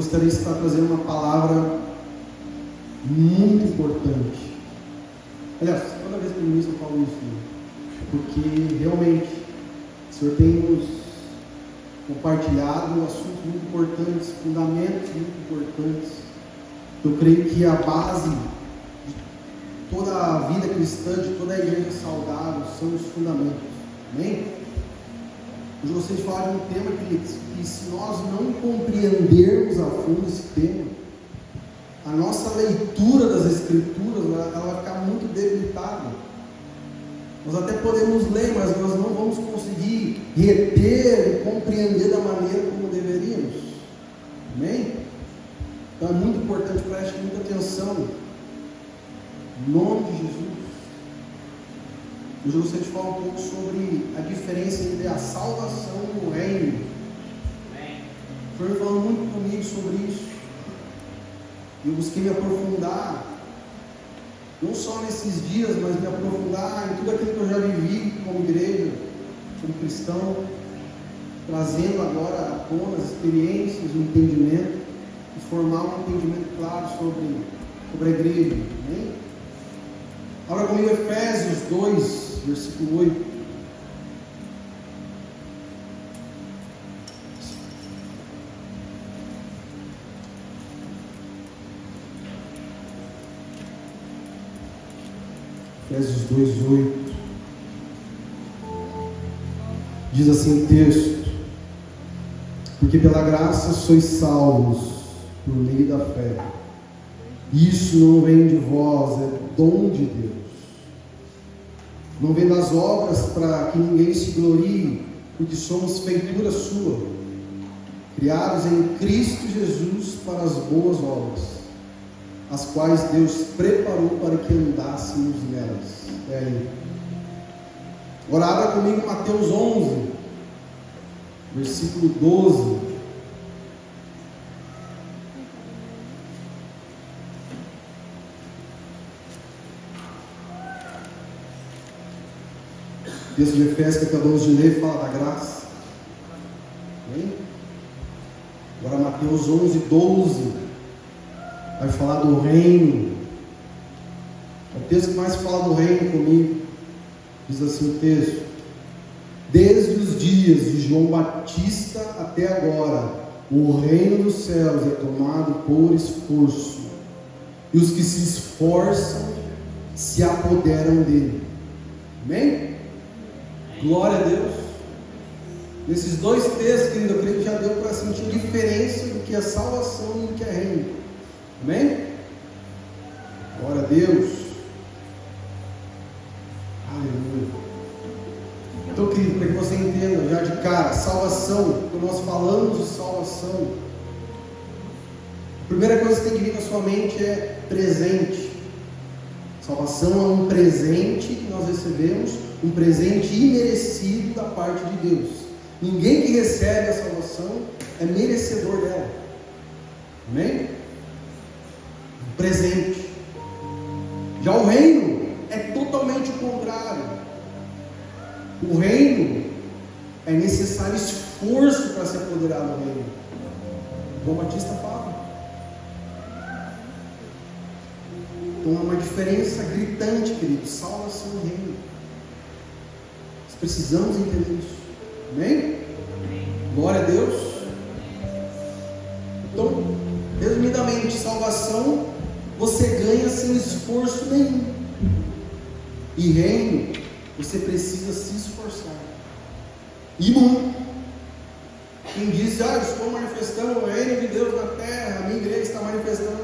gostaria de estar trazendo uma palavra muito importante. Aliás, toda vez que eu ministro eu falo isso, né? Porque realmente o Senhor tem nos compartilhado assuntos muito importantes, fundamentos muito importantes. Eu creio que a base de toda a vida cristã, de toda a igreja saudável, são os fundamentos. Amém? Hoje eu gostaria de falar de um tema que se nós não compreendermos a fundo esse tema, a nossa leitura das Escrituras ela vai ficar muito debilitada. Nós até podemos ler, mas nós não vamos conseguir reter e compreender da maneira como deveríamos. Amém? Então é muito importante, preste muita atenção. Em nome de Jesus. Hoje eu gostaria de falar um pouco sobre a diferença entre a salvação e o reino. O Senhor falou muito comigo sobre isso. E eu busquei me aprofundar, não só nesses dias, mas me aprofundar em tudo aquilo que eu já vivi como igreja, como cristão, trazendo agora à tona as experiências, o entendimento, e formar um entendimento claro sobre a igreja. Amém? Abra comigo Efésios 2, versículo 8. Efésios 2:8 diz assim o texto: porque pela graça sois salvos por meio da fé. Isso não vem de vós, é dom de Deus. Não vem das obras para que ninguém se glorie, porque somos feitura sua, criados em Cristo Jesus para as boas obras, as quais Deus preparou para que andássemos nelas. Agora abra comigo Mateus 11, versículo 12. O texto de Efésios que acabamos de ler fala da graça. Amém? Agora Mateus 11, 12 vai falar do reino. É o texto que mais fala do reino comigo. Diz assim o texto: desde os dias de João Batista até agora, o reino dos céus é tomado por esforço, e os que se esforçam se apoderam dele. Amém? Glória a Deus. Nesses dois textos, querido, eu creio que já deu para sentir a diferença do que é salvação e do que é reino. Amém? Glória a Deus. Aleluia. Então, querido, para que você entenda já de cara, salvação, quando nós falamos de salvação, a primeira coisa que tem que vir na sua mente é presente. Salvação é um presente que nós recebemos, um presente imerecido da parte de Deus. Ninguém que recebe a salvação é merecedor dela. Amém? Presente. Já o reino é totalmente o contrário. O reino é necessário esforço para se apoderar do reino. João Batista fala. Então há uma diferença gritante, querido. Salvação e reino. Nós precisamos entender isso. Amém? Glória a Deus. Então, resumidamente, salvação você ganha sem esforço nenhum. E reino, você precisa se esforçar. E muito. Quem diz, eu estou manifestando o reino de Deus na terra, a minha igreja está manifestando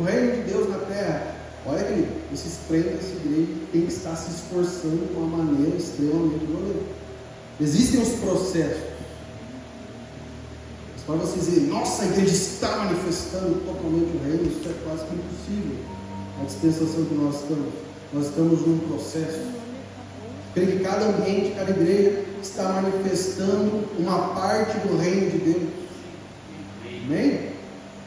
o reino de Deus na terra. Olha, querido, esses crentes dessa igreja têm que estar se esforçando de uma maneira extremamente violenta. Existem os processos. Mas para você dizer, nossa, a igreja está manifestando totalmente o reino, isso é quase que impossível. A dispensação que nós estamos. Nós estamos num processo. Creio que cada ambiente, cada igreja está manifestando uma parte do reino de Deus. Amém?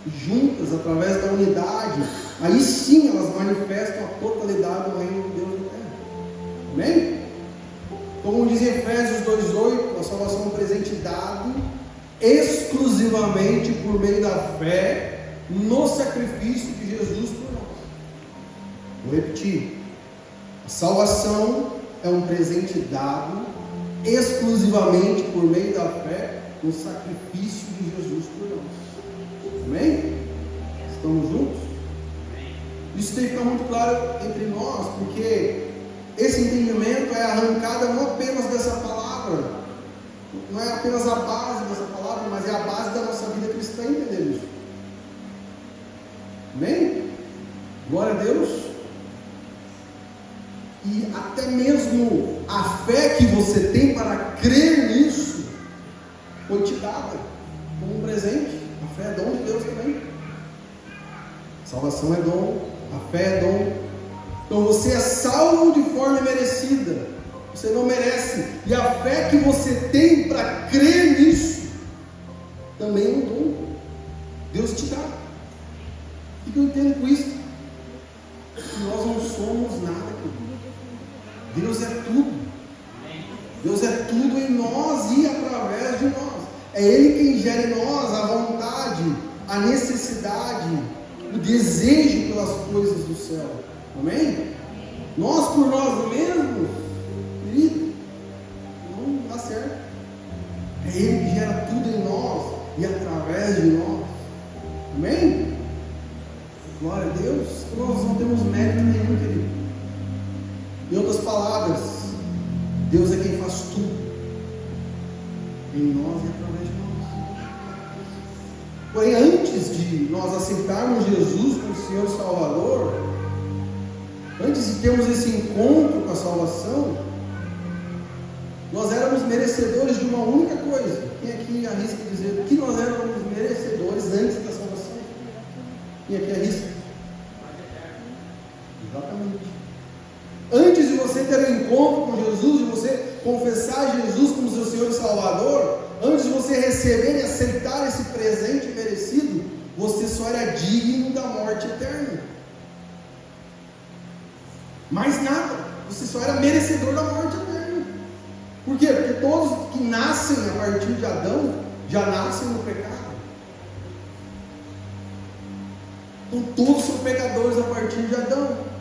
Juntas, através da unidade, aí sim elas manifestam a totalidade do reino de Deus na terra. Amém? Como diz em Efésios 2:8, a salvação é um presente dado exclusivamente por meio da fé no sacrifício de Jesus por nós. Vou repetir: a salvação é um presente dado exclusivamente por meio da fé no sacrifício de Jesus por nós. Amém? Estamos juntos? Isso tem que ficar muito claro entre nós, porque esse entendimento é arrancado não apenas dessa palavra, não é apenas a base dessa palavra, mas é a base da nossa vida cristã, entender isso. Amém? Glória a Deus. E até mesmo a fé que você tem para crer nisso foi te dada como um presente. A fé é dom de Deus também. Salvação é dom, a fé é dom. Então você é salvo de forma merecida. Você não merece. E a fé que você tem para crer nisso também é um dom. Deus te dá. O que eu entendo com isso? Que nós não somos nada, querido. Deus é tudo. Deus é tudo em nós e através de nós. É Ele quem gera em nós a vontade, a necessidade, o desejo pelas coisas do céu. Amém? Nós por nós mesmos, querido, não dá certo. É Ele que gera tudo em nós e através de nós. Amém? Glória a Deus. Nós não temos mérito nenhum, querido. Em outras palavras, Deus é quem faz tudo em nós e através de nós. Porém, antes de nós aceitarmos Jesus como Senhor e Salvador, antes de termos esse encontro com a salvação, nós éramos merecedores de uma única coisa. Quem aqui arrisca dizer que nós éramos merecedores antes da salvação? Quem aqui arrisca? Exatamente. Antes de você ter um encontro com Jesus, de você confessar Jesus como seu Senhor e Salvador, antes de você receber e aceitar esse presente merecido, você só era digno da morte eterna. Mais nada, você só era merecedor da morte eterna. Por quê? Porque todos que nascem a partir de Adão já nascem no pecado. Então todos são pecadores a partir de Adão.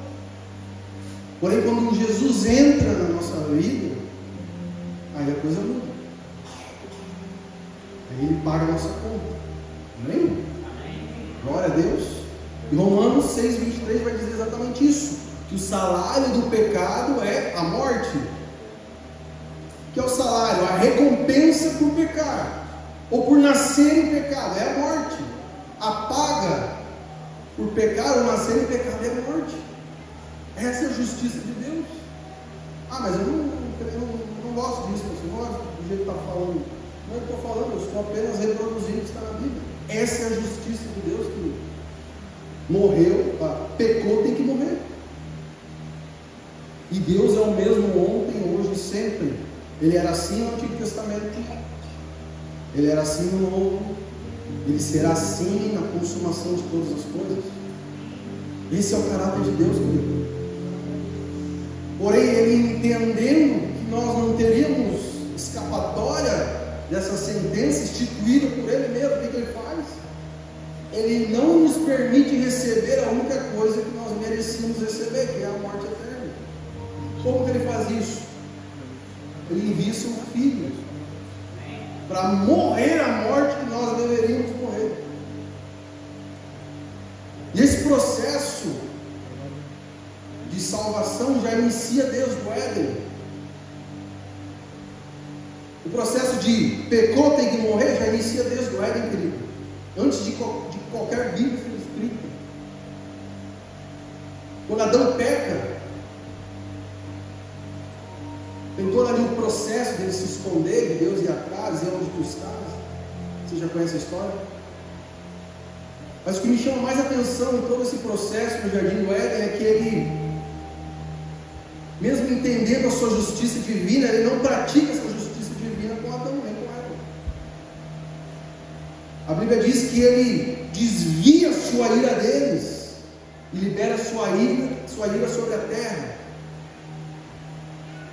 Porém, quando Jesus entra na nossa vida, aí a coisa muda. Aí Ele paga a nossa conta. Amém? Glória a Deus. E Romanos 6,23 vai dizer exatamente isso. Que o salário do pecado é a morte. Que é o salário? A recompensa por pecar. Ou por nascer em pecado. É a morte. A paga por pecar ou nascer em pecado é a morte. Essa é a justiça de Deus. Ah, mas eu não gosto disso, eu não gosto do jeito que está falando. Não é o que eu estou falando, eu estou apenas reproduzindo o que está na Bíblia. Essa é a justiça de Deus que morreu, pecou, tem que morrer. E Deus é o mesmo ontem, hoje e sempre. Ele era assim no Antigo Testamento, Ele era assim no Novo, Ele será assim na consumação de todas as coisas. Esse é o caráter de Deus, querido. Porém, Ele entendendo que nós não teríamos escapatória dessa sentença instituída por Ele mesmo, o que Ele faz? Ele não nos permite receber a única coisa que nós merecíamos receber, que é a morte eterna. Como que Ele faz isso? Ele envia seu Filho para morrer a morte que nós deveríamos morrer. E esse processo de salvação já inicia desde o Éden. O processo de pecou, tem que morrer, já inicia desde o Éden, querido. Antes de qualquer Bíblia ser escrita. Quando Adão peca, tem todo ali o processo dele se esconder de Deus e atrás, e onde tu estás. Você já conhece a história? Mas o que me chama mais atenção em todo esse processo no Jardim do Éden é que ele, mesmo entendendo a sua justiça divina, ele não pratica essa justiça divina com Adão nem com Eva. A Bíblia diz que ele desvia a sua ira deles e libera sua ira sobre a terra.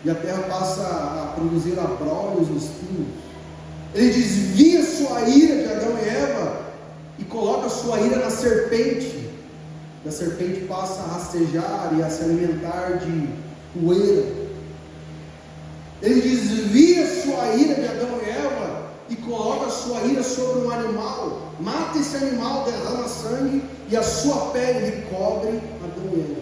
E a terra passa a produzir abrolhos e espinhos. Ele desvia sua ira de Adão e Eva e coloca sua ira na serpente. E a serpente passa a rastejar e a se alimentar de poeira. Ele desvia sua ira de Adão e Eva e coloca sua ira sobre um animal. Mata esse animal, derrama sangue e a sua pele cobre Adão e Eva.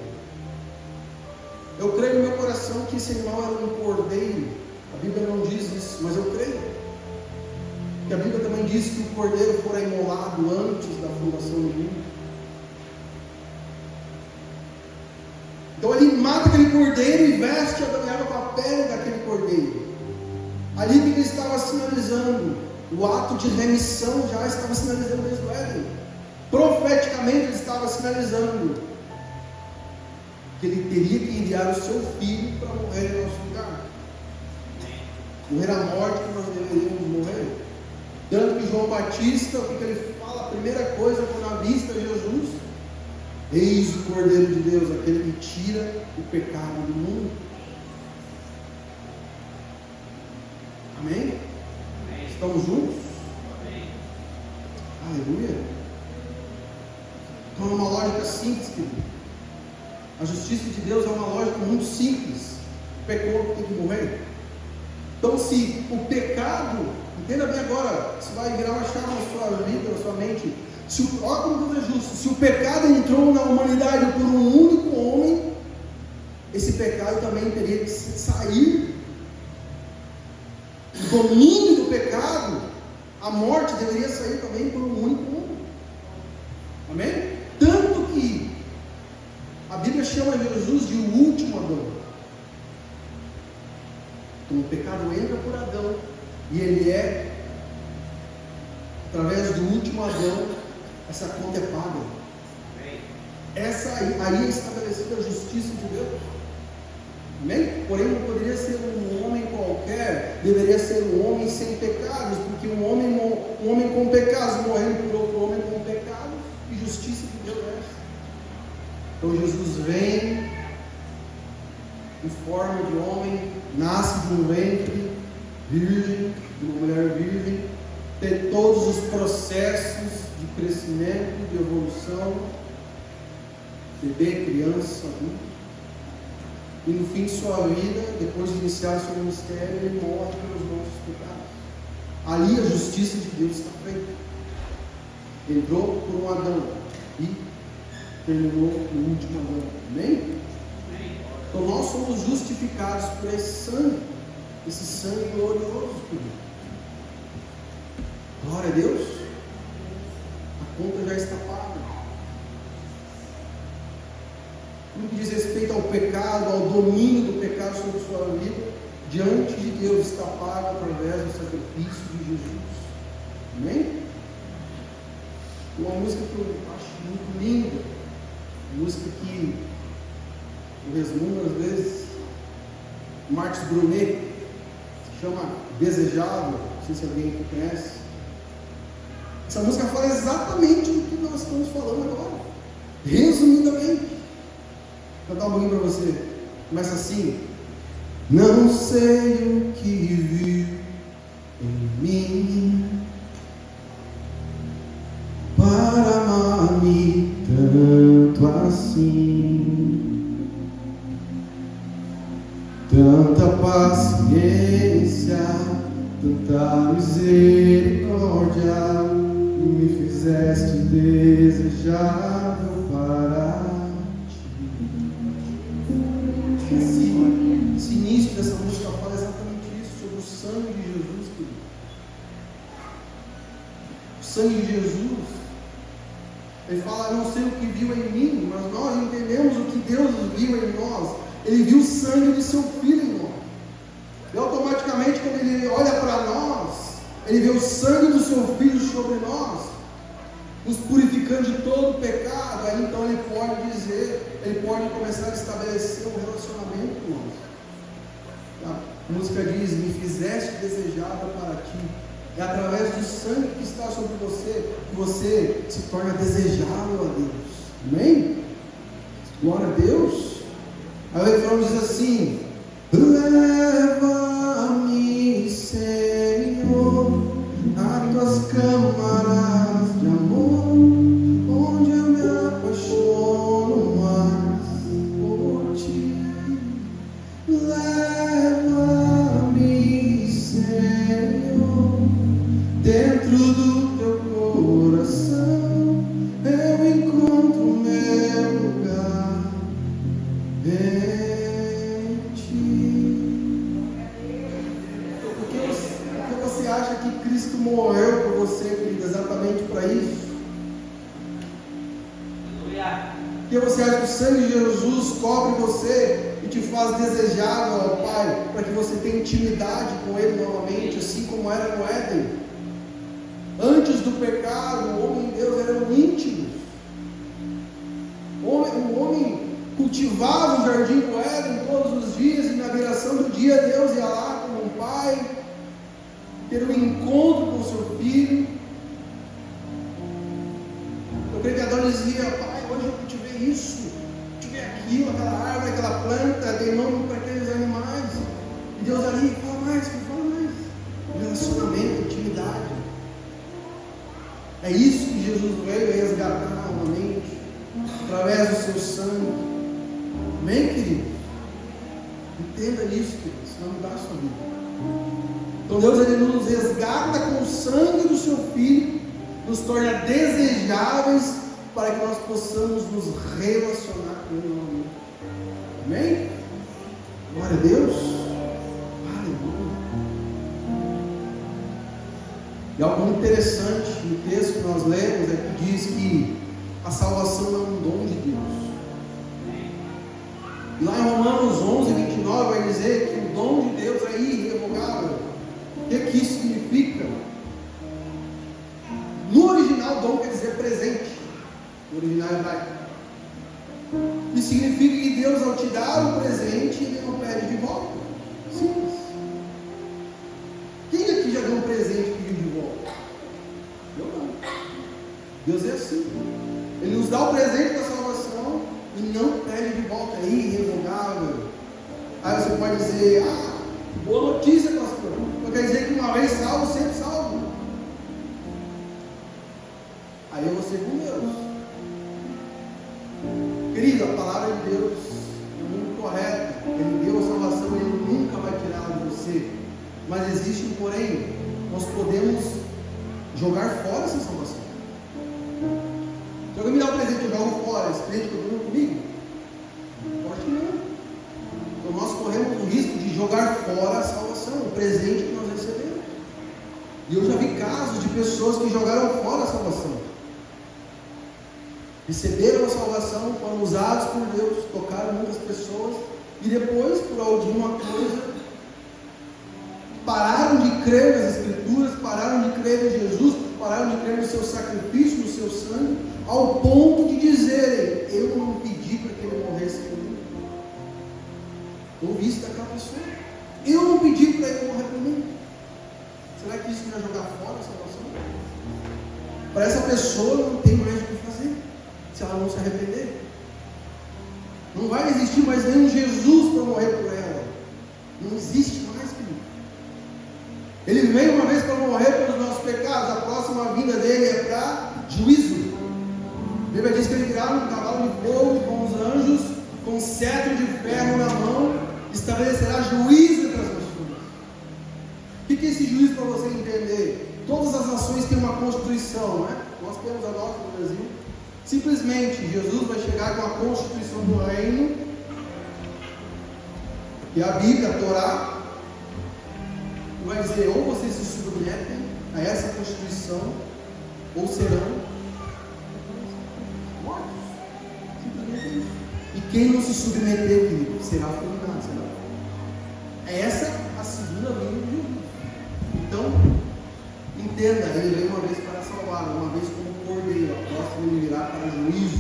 Eu creio no meu coração que esse animal era um cordeiro. A Bíblia não diz isso, mas eu creio. E a Bíblia também diz que o cordeiro fora imolado antes da fundação do mundo. Então ele mata aquele cordeiro e veste Adão e Eva com a pele daquele cordeiro. Ali o que ele estava sinalizando? O ato de remissão já estava sinalizando desde o Éden. Profeticamente ele estava sinalizando que ele teria que enviar o seu filho para morrer em nosso lugar. Morrer a morte que nós deveríamos morrer. Tanto que João Batista, o que ele fala? A primeira coisa quando avista Jesus: eis o Cordeiro de Deus, aquele que tira o pecado do mundo. Amém? Estamos juntos? Amém. Aleluia. Então é uma lógica simples, querido. A justiça de Deus é uma lógica muito simples. O pecador tem que morrer. Então, se o pecado, entenda bem agora, isso vai virar uma chave na sua vida, na sua mente. Olha como Deus é justo. Se o pecado entrou na humanidade por um único homem, esse pecado também teria que sair. O domínio do pecado, a morte deveria sair também por um único homem. Amém? Tanto que a Bíblia chama Jesus de o último Adão. Então o pecado entra por Adão e ele é, através do último Adão, essa conta é paga. Aí é estabelecida a justiça de Deus. Amém? Porém não poderia ser um homem qualquer, deveria ser um homem sem pecados, porque um homem com pecados morrendo por outro homem com pecados, e justiça de Deus é essa. Então Jesus vem em forma de homem, nasce de um ventre virgem, de uma mulher virgem, tem todos os processos de crescimento, de evolução, bebê, criança, adulto. E no fim de sua vida, depois de iniciar seu ministério, ele morre pelos nossos pecados. Ali a justiça de Deus está feita. Entrou por um Adão e terminou no último Adão. Amém? Então nós somos justificados por esse sangue glorioso, querido. Glória a Deus. A conta já está paga. No que diz respeito ao pecado, ao domínio do pecado sobre sua vida, diante de Deus está pago através do sacrifício de Jesus. Amém? Uma música que eu acho muito linda, uma música que eu resmundo às vezes, Marcos Brunet, se chama Desejável, não sei se alguém aqui conhece. Essa música fala exatamente do que nós estamos falando agora, resumidamente. Vou cantar um pouquinho para você. Começa assim: não sei o que viu em mim para amar-me tanto assim, tanta paciência, tanta misericórdia, me fizeste desejável para esse início dessa música fala exatamente isso, sobre o sangue de Jesus, querido. O sangue de Jesus, ele fala: não sei o que viu em mim, mas nós entendemos o que Deus viu em nós. Ele viu o sangue de seu filho em nós, e automaticamente quando ele olha para nós, ele vê o sangue do seu filho sobre nós, nos purificando de todo o pecado. Aí então ele pode dizer, ele pode começar a estabelecer um relacionamento com nós. A música diz: me fizeste desejável para ti. É através do sangue que está sobre você que você se torna desejável a Deus. Amém? Glória a Deus. Aí o refrão diz assim: leva-me, Senhor, Leva-me, Senhor, dentro do teu coração, eu encontro o meu lugar em ti. Por que você acha que Cristo morreu por você, querido, exatamente para isso? Porque você acha que o sangue de Jesus cobre você e te faz desejável ao Pai, para que você tenha intimidade com Ele novamente, assim como era no Éden? Antes do pecado, o homem e Deus eram íntimos. O homem cultivava o jardim do Éden todos os dias, e na viração do dia Deus ia lá como um pai, ter um encontro com o seu filho. O pregador dizia: pai, hoje eu cultivei isso, cultivei aquilo, aquela árvore, aquela planta, dei nome para aqueles animais. E Deus ali, fala mais. Relacionamento, intimidade. É isso que Jesus veio resgatar novamente, através do seu sangue. Amém, querido? Entenda isso, querido, senão não dá a sua vida. Então Deus, Ele nos resgata com o sangue do seu Filho, nos torna desejáveis para que nós possamos nos relacionar com Ele novamente. Amém? Glória a Deus. Aleluia. E algo muito interessante no texto que nós lemos é que diz que a salvação é um dom de Deus. E lá em Romanos 11:29 vai dizer que o dom de Deus é irrevogável. O que isso significa? No original, dom quer dizer presente. No original hebraico. Isso significa que Deus, ao te dar o presente, Ele não pede de volta. Simples. Quem aqui já deu um presente e pediu de volta? Eu não. Deus é assim. Ele nos dá o presente da salvação e não pede de volta. É irrevogável. Aí você pode dizer: boa notícia, pastor. Não quer dizer que uma vez salvo, sempre salvo. Aí eu vou ser com Deus. Querido, a palavra de Deus é muito correta. Ele deu a salvação, Ele nunca vai tirá-la de você. Mas existe um porém. Nós podemos jogar fora essa salvação. Se alguém me dá um presente, eu jogo fora. Esse presente continua comigo? Pode que não. Então nós corremos o risco de jogar fora a salvação, o presente que nós recebemos. E eu já vi casos de pessoas que jogaram fora a salvação. Receberam a salvação, foram usados por Deus, tocaram muitas pessoas, e depois, por alguma coisa, pararam de crer nas Escrituras, pararam de crer em Jesus, pararam de crer no seu sacrifício, no seu sangue, ao ponto de dizerem: eu não pedi para que Ele morresse por mim. Ouvi isso daquela pessoa. Eu não pedi para Ele morrer por mim. Será que isso não é jogar fora a salvação? Para essa pessoa não tem mais o que fazer, se ela não se arrepender. Não vai existir mais nenhum Jesus para morrer por ela. Não existe mais, querido. Ele veio uma vez para morrer pelos nossos pecados. A próxima vinda dele é para juízo. A Bíblia diz que ele virá num cavalo de fogo com os anjos, com um cetro de ferro na mão, estabelecerá juízo entre as nações. O que é esse juízo, para você entender? Todas as nações têm uma constituição, né? Nós temos a nossa no Brasil. Simplesmente Jesus vai chegar com a constituição do reino, que é a Bíblia, a Torá, e vai dizer: ou vocês se submetem a essa constituição, ou serão mortos. Simplesmente isso. E quem não se submeter, querido, será fulminado. Essa é a segunda vinda de Jesus. Então, entenda, Ele veio uma vez para salvar, uma vez como cordeiro, a próxima Ele virá para juízo.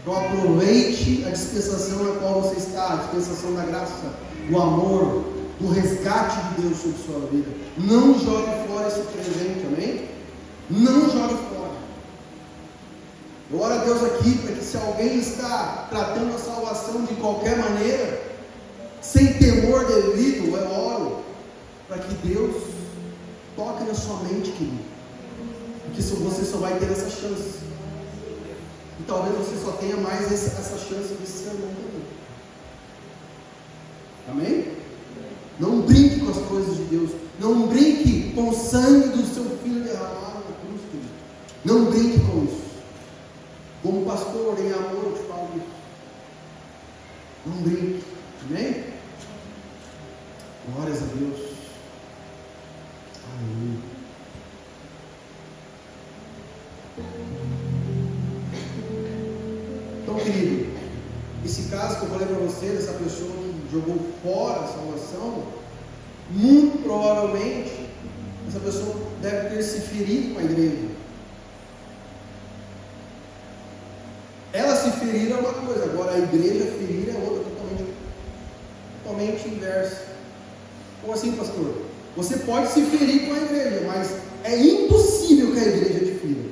Então aproveite a dispensação na qual você está, a dispensação da graça, do amor, do resgate de Deus sobre sua vida. Não jogue fora esse presente, amém? Não jogue fora. Eu oro a Deus aqui para que, se alguém está tratando a salvação de qualquer maneira, sem temor devido, eu oro para que Deus toque na sua mente, querido. Porque você só vai ter essa chance. E talvez você só tenha mais essa chance de ser irmão também. Amém? Não brinque com as coisas de Deus. Não brinque com o sangue do seu filho derramado na cruz, querido. Não brinque com isso. Como pastor, em amor, eu te falo isso. Não brinque. Amém? Glórias a Deus. Aleluia. Então, querido, esse caso que eu falei para você, dessa pessoa que jogou fora a salvação, muito provavelmente essa pessoa deve ter se ferido com a igreja. Ela se ferir é uma coisa, agora a igreja ferir é outra, totalmente inversa. Como assim, pastor? Você pode se ferir com a igreja, mas é impossível que a igreja te fira.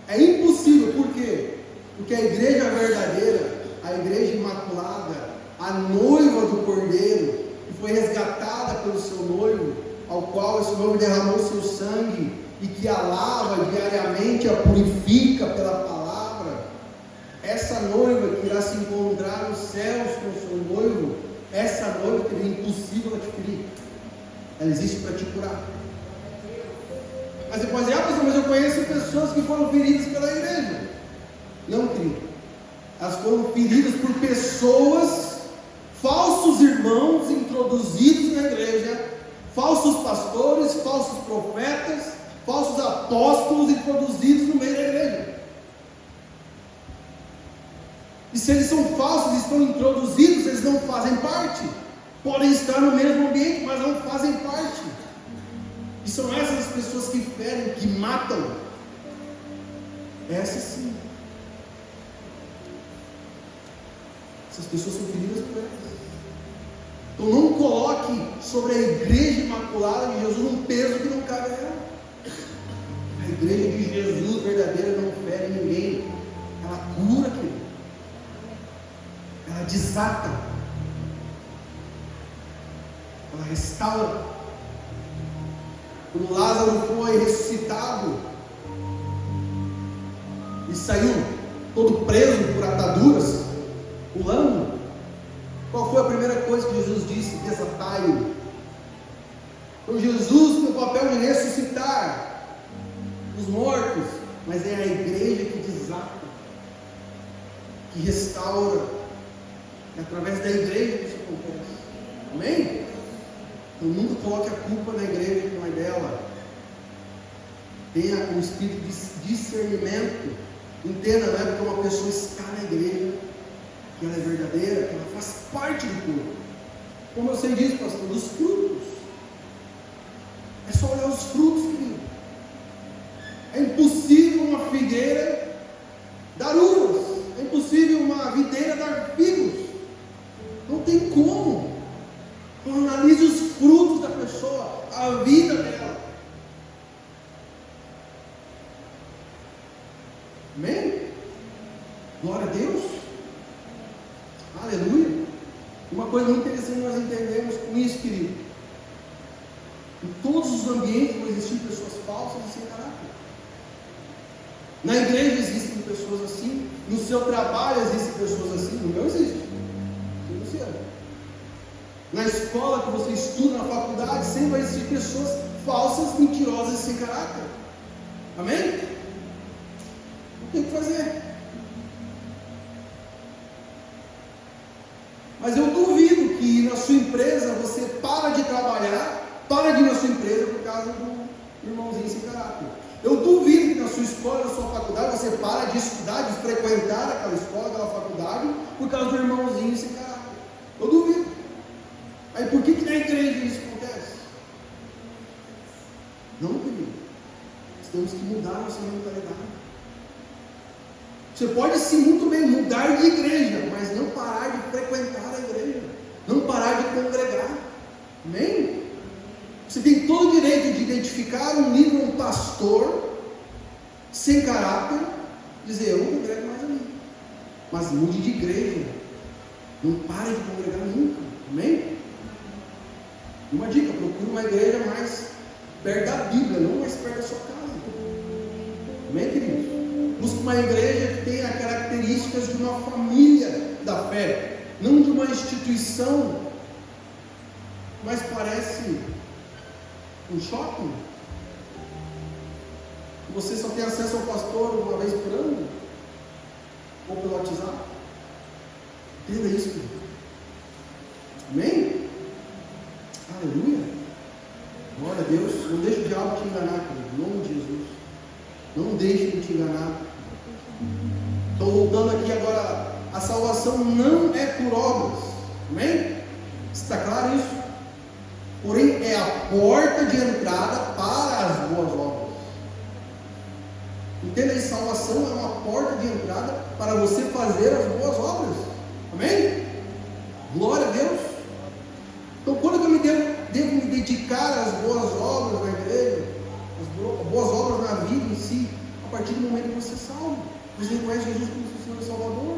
É impossível, por quê? Porque a igreja verdadeira, a igreja imaculada, a noiva do Cordeiro, que foi resgatada pelo seu noivo, ao qual esse noivo derramou seu sangue e que a lava diariamente, a purifica pela palavra, essa noiva que irá se encontrar nos céus com o seu noivo, essa noiva que é impossível ela te ferir, ela existe para te curar. Mas você pode dizer, pastor, mas eu conheço pessoas que foram feridas pela igreja. Não, querido, elas foram feridas por pessoas, falsos irmãos introduzidos na igreja, falsos pastores, falsos profetas, falsos apóstolos introduzidos no meio da igreja. E se eles são falsos e estão introduzidos, eles não fazem parte. Podem estar no mesmo ambiente, mas não fazem parte. E são essas as pessoas que ferem, que matam. Essas sim. Essas pessoas são feridas por elas. Então não coloque sobre a igreja imaculada de Jesus um peso que não cabe a ela. A igreja de Jesus verdadeira não fere ninguém. Ela cura, querido. Ela desata. Ela restaura. Quando Lázaro foi ressuscitado e saiu todo preso por ataduras, pulando, qual foi a primeira coisa que Jesus disse? Desatai-o. Então Jesus tem o papel de ressuscitar os mortos, mas é a igreja que desata, que restaura. É através da igreja que isso acontece. Amém? Então nunca coloque a culpa na igreja que não é dela. Tenha um espírito de discernimento. Entenda, não é porque uma pessoa está na igreja que ela é verdadeira, que ela faz parte do corpo. Como eu sei disso, pastor? Dos frutos. É só olhar os frutos, querido. É impossível uma figueira dar uvas. É impossível uma videira dar figos. Não tem como. Então analise os frutos da pessoa, a vida dela. Amém? Glória a Deus. Aleluia. Uma coisa muito interessante nós entendemos com isso, querido. Em todos os ambientes vão existir pessoas falsas e sem caráter. Na igreja existem pessoas assim. No seu trabalho existem pessoas assim. No meu existe. No seu. Na escola que você estuda, na faculdade, sempre vai existir pessoas falsas, mentirosas e sem caráter. Amém? Não tem o que fazer. Mas eu duvido que na sua empresa você para de trabalhar, para de ir na sua empresa por causa do irmãozinho sem caráter. Eu duvido que na sua escola, na sua faculdade, você para de estudar, de frequentar aquela escola, aquela faculdade, por causa do irmãozinho sem caráter. Eu duvido. Aí por que na igreja isso acontece? Não, querido. Nós temos que mudar a nossa mentalidade. Você pode sim muito bem mudar de igreja, mas não parar de frequentar a igreja. Não parar de congregar. Amém? Você tem todo o direito de identificar um líder, um pastor sem caráter, dizer, eu não congrego mais ali. Mas mude de igreja. Não pare de congregar nunca. Amém? Uma dica, procure uma igreja mais perto da Bíblia, não mais perto da sua casa. Amém, queridos? Busque uma igreja que tenha características de uma família da fé, não de uma instituição mas parece um shopping. Você só tem acesso ao pastor uma vez por ano, ou pelo WhatsApp. Entenda isso, querido. Amém? Aleluia. Glória a Deus. Não deixe o diabo te enganar, querido. Em nome de Jesus. Não deixe ele te enganar. Estou voltando aqui agora. A salvação não é por obras. Amém? Está claro isso? Porém, é a porta de entrada para as boas obras. Entenda aí, salvação é uma porta de entrada para você fazer as boas obras. Amém? Glória a Deus. Então, quando eu devo me dedicar às boas obras na igreja, às boas obras na vida em si, a partir do momento que você é salvo, você reconhece Jesus como seu Senhor e Salvador.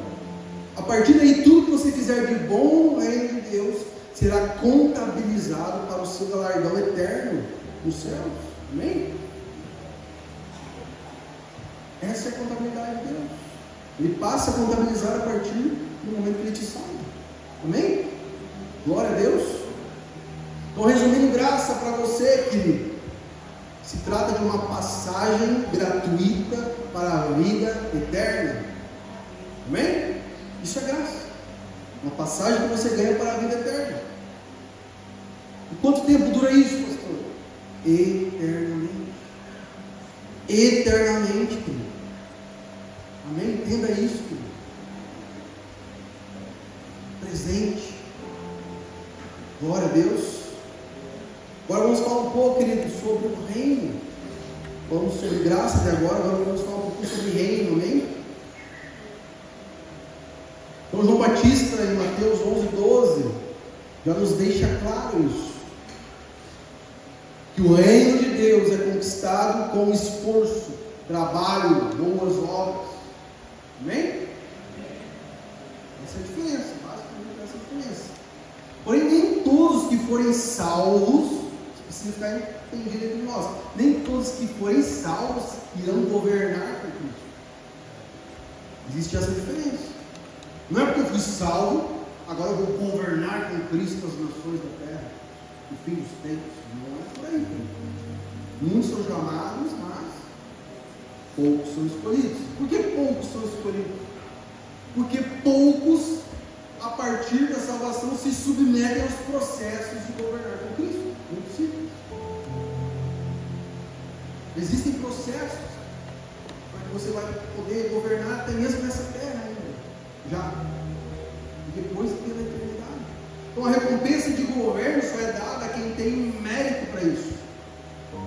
A partir daí, tudo que você fizer de bom no reino de Deus será contabilizado para o seu galardão eterno nos céus. Amém? Essa é a contabilidade de Deus. Ele passa a contabilizar a partir do momento que ele te salva. Amém? Glória a Deus. Então, resumindo, graça para você, querido, se trata de uma passagem gratuita para a vida eterna. Amém? Isso é graça. Uma passagem que você ganha para a vida eterna. E quanto tempo dura isso, pastor? Eternamente. Eternamente, querido. Amém? Entenda isso, querido. Presente. Glória a Deus. Agora vamos falar um pouco, querido, sobre o reino. Vamos sobre graça até agora vamos falar um pouco sobre reino, amém? Então João Batista, em Mateus 11:12, já nos deixa claro isso. Que o reino de Deus é conquistado com esforço, trabalho, boas obras. Amém? Essa é a diferença, basicamente essa é a diferença. Porém, nem todos que forem salvos, precisa ficar entendido entre nós, nem todos que forem salvos irão governar com Cristo. Existe essa diferença. Não é porque eu fui salvo, agora eu vou governar com Cristo as nações da terra, o fim dos tempos. Não é por aí. Muitos são chamados, mas poucos são escolhidos. Por que poucos são escolhidos? Porque poucos, a partir da salvação, se submetem aos processos de governar com Cristo. Muito simples. Existem processos para que você vai poder governar até mesmo nessa terra ainda. Já. E depois pela eternidade. Então a recompensa de governo só é dada a quem tem mérito para isso.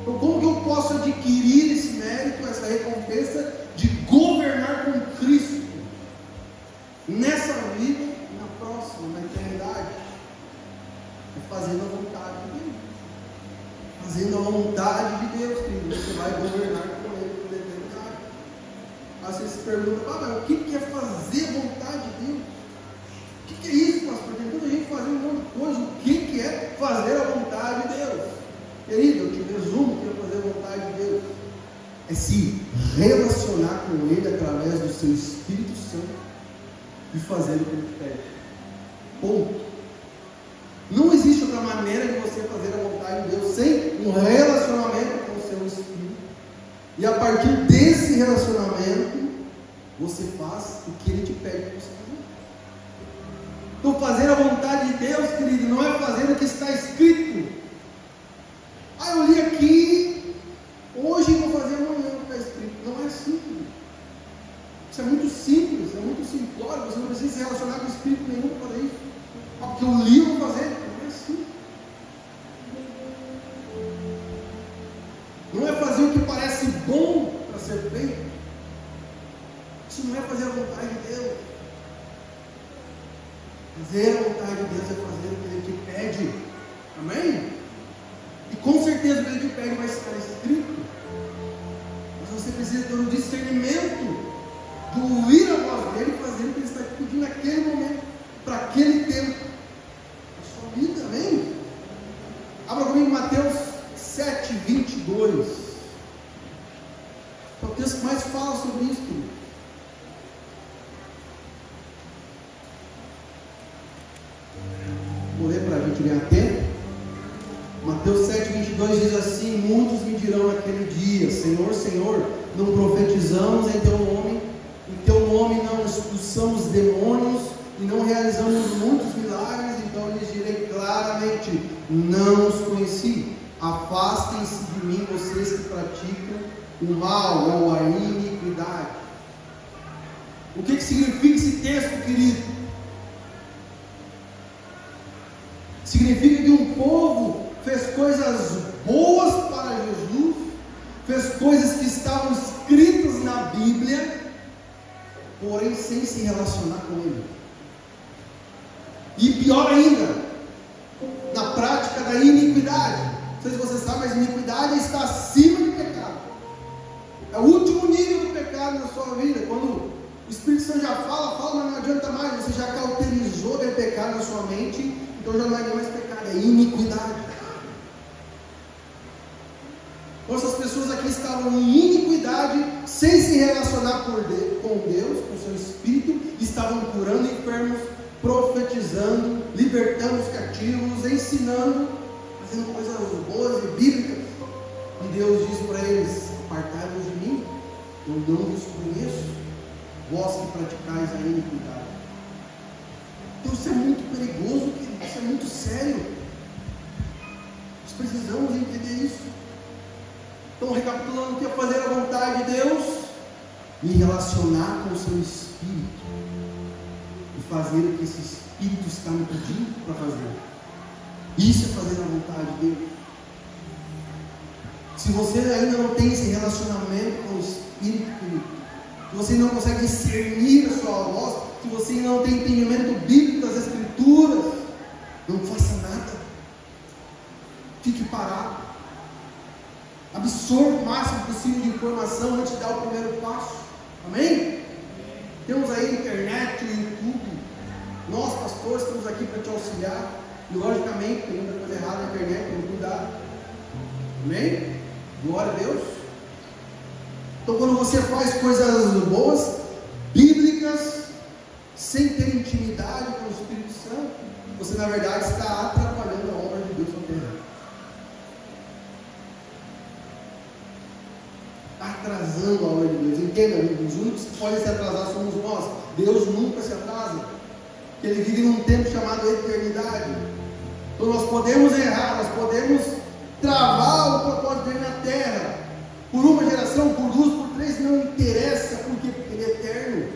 Então como que eu posso adquirir esse mérito, essa recompensa de governar com Cristo? Nessa vida e na próxima, na eternidade. É fazendo a vontade de Deus. Fazendo a vontade de Deus, querido. Você vai governar com Ele pela eternidade. Aí você se pergunta, mas o que é fazer a vontade de Deus? O que é isso, pastor? Tem tanta gente fazendo um monte de coisa. O que é fazer a vontade de Deus? Querido, eu te resumo o que é fazer a vontade de Deus. É se relacionar com Ele através do seu Espírito Santo e fazer o que Ele te pede. Ponto. Não existe outra maneira de você fazer a vontade de Deus sem um relacionamento com o seu Espírito. E a partir desse relacionamento, você faz o que Ele te pede para você fazer. Então, fazer a vontade de Deus, querido, não é fazer o que está escrito. Eu li aqui, hoje vou fazer amanhã o que está escrito. Não é assim, querido. Isso é muito simples, é muito simplório. Você não precisa se relacionar com o Espírito nenhum para fazer isso. Porque eu li, eu vou fazer. Não é assim. Não é fazer o que parece bom para ser feito. Isso não é fazer a vontade de Deus. Fazer a vontade de Deus é fazer o que Ele te pede. Amém? E com certeza o que Ele te pede vai estar escrito. Mas você precisa ter um discernimento de ouvir a voz dele e fazer o que Ele está te pedindo naquele momento, para aquele tempo. A sua vida, amém? Abra comigo Mateus 7:22. É o texto que mais fala sobre isso, querido. Vou ler para a gente ganhar tempo. Mateus 7,22 diz assim: muitos me dirão naquele dia: Senhor, Senhor, não profetizamos em teu nome não expulsamos demônios e não realizamos muitos milagres? Então eu lhes direi claramente: não os conheci. Afastem-se de mim, vocês que praticam o mal ou a iniquidade. O que significa esse texto, querido? Significa que um povo fez coisas boas para Jesus, fez coisas que estavam escritas na Bíblia, porém sem se relacionar com Ele. E pior ainda, na prática da iniquidade. Não sei se você sabe, mas iniquidade está acima do pecado. É o último nível do pecado na sua vida. Quando o Espírito Santo já fala, mas não adianta mais. Você já cauterizou aquele pecado na sua mente, então já não é mais pecado, é iniquidade. Então essas pessoas aqui estavam em iniquidade, sem se relacionar com Deus, com seu Espírito, estavam curando enfermos, profetizando, libertando os cativos, ensinando, fazendo coisas boas e bíblicas. E Deus diz para eles: apartai-vos de mim, eu não vos conheço, vós que praticais a iniquidade. Então isso é muito perigoso, querido, isso é muito sério. Nós precisamos entender isso. Então, recapitulando, o que é fazer a vontade de Deus? Me relacionar com o seu Espírito e fazer o que esse Espírito está me pedindo para fazer. Isso é fazer a vontade de Deus. Se você ainda não tem esse relacionamento com o Espírito, se você não consegue discernir a sua voz, se você não tem entendimento bíblico das Escrituras, não faça nada. Fique parado. Absorva o máximo possível de informação antes de dar o primeiro passo. Amém? Temos aí a internet, o YouTube. Nós, pastores, estamos aqui para te auxiliar. E logicamente, tem muita coisa errada na internet, temos cuidado. Amém? Glória a Deus. Então, quando você faz coisas boas, bíblicas, sem ter intimidade com o Espírito Santo, você na verdade está atrapalhando a obra de Deus na terra. Atrasando a obra de Deus. Entenda, os únicos que podem se atrasar somos nós. Deus nunca se atrasa, porque Ele vive num tempo chamado eternidade. Então nós podemos errar, nós podemos travar o propósito dele na terra, por uma geração, por duas, por três, não interessa. Por quê? Porque Ele é eterno.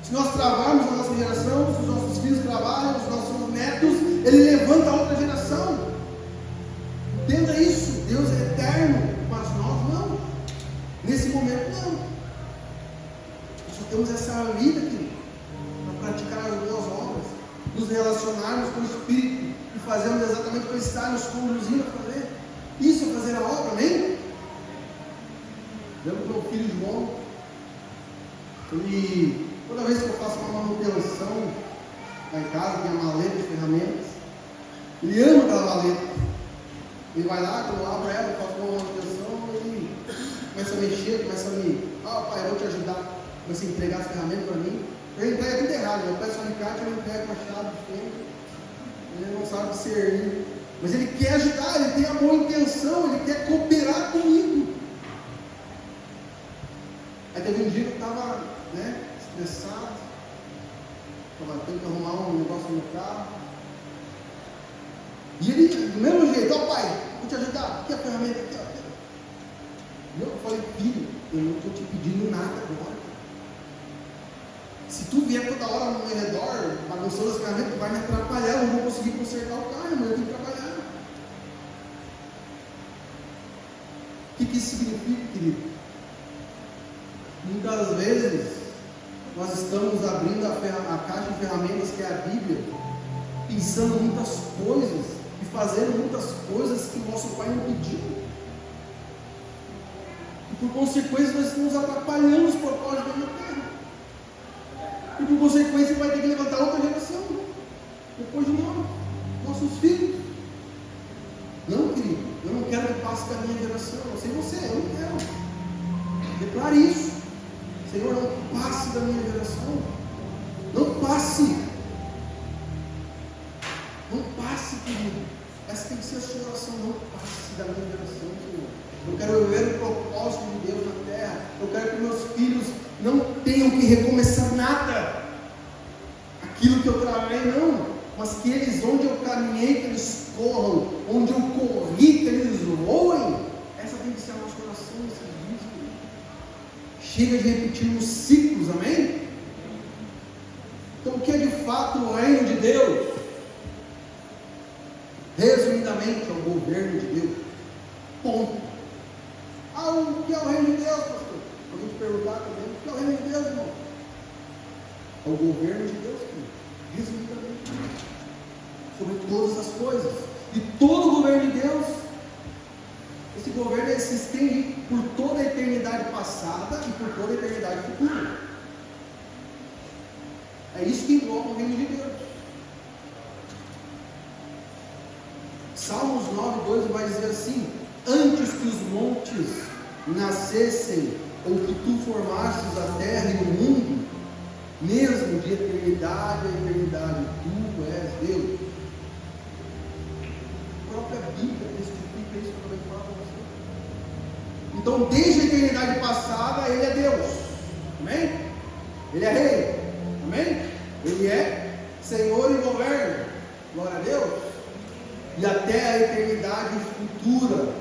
Se nós travarmos a nossa geração, se os nossos filhos trabalham, os nossos netos, Ele levanta a outra geração. Entenda isso. Deus é eterno, mas nós não. Nesse momento não. Nós só temos essa vida aqui para praticar as boas obras, nos relacionarmos com o Espírito e fazermos exatamente o que Ele está nos conduzindo a fazer. Isso é fazer a obra, amém? Lembro do meu filho João, ele, toda vez que eu faço uma manutenção lá em casa, tem a maleta de ferramentas, ele ama aquela maleta. Ele vai lá, quando eu abro ela, eu faço uma manutenção, ele começa a mexer, começa a me, pai, eu vou te ajudar, começa a entregar as ferramentas para mim. Ele entrega tudo errado, eu peço um alicate, ele entrega uma chave de fenda, ele não sabe discernir, mas ele quer ajudar, ele tem a boa intenção, ele quer cooperar comigo. Aí teve um dia que eu estava estressado, estava tendo que arrumar um negócio no carro, e ele, do mesmo jeito, pai, vou te ajudar, aqui a ferramenta, aqui, ó. Eu falei: filho, eu não estou te pedindo nada agora. Se tu vier toda hora no meu redor, bagunçando as ferramentas, vai me atrapalhar, eu não vou conseguir consertar o carro, mas eu tenho que trabalhar. O que isso significa, querido? Muitas vezes, nós estamos abrindo a caixa de ferramentas que é a Bíblia, pensando muitas coisas e fazendo muitas coisas que o nosso Pai não pediu. E por consequência, nós estamos atrapalhando os propósitos da terra. E por consequência, vai ter que levantar outra geração depois de nós, nossos filhos. Não, querido, eu não quero que passe da minha geração. Eu sei você, eu não quero. Declare isso. Senhor, não passe da minha geração. Não passe. Não passe, querido. É Essa tem que ser a sua oração, não passe da minha geração, Senhor. Eu quero viver o propósito de Deus na terra. Eu quero que meus filhos não tenham que recomeçar nada. Aquilo que eu travei, não. Mas que eles, onde eu caminhei, que eles corram. Onde eu corri, que eles voem. Essa tem que ser a nossa oração nesses dias. Chega de repetir os ciclos, amém? Então, o que é de fato o reino de Deus? Resumidamente, é o governo de Deus. Ponto. O que é o reino de Deus, pastor? Alguém te perguntar também, o que é o reino de Deus, irmão? É o governo de Deus, resumidamente, sobre todas as coisas. E todo o governo de Deus, esse governo se estende por toda a eternidade passada e por toda a eternidade futura. É isso que engloba o reino de Deus. Salmos 9:2 vai dizer assim: antes que os montes nascessem, ou que tu formastes a terra e o mundo, mesmo de eternidade a eternidade, tu és Deus. A própria Bíblia testifica isso quando eu falo para você. Então, desde a eternidade passada, Ele é Deus. Amém? Ele é Rei. Amém? Ele é Senhor e governo. Glória a Deus. E até a eternidade futura,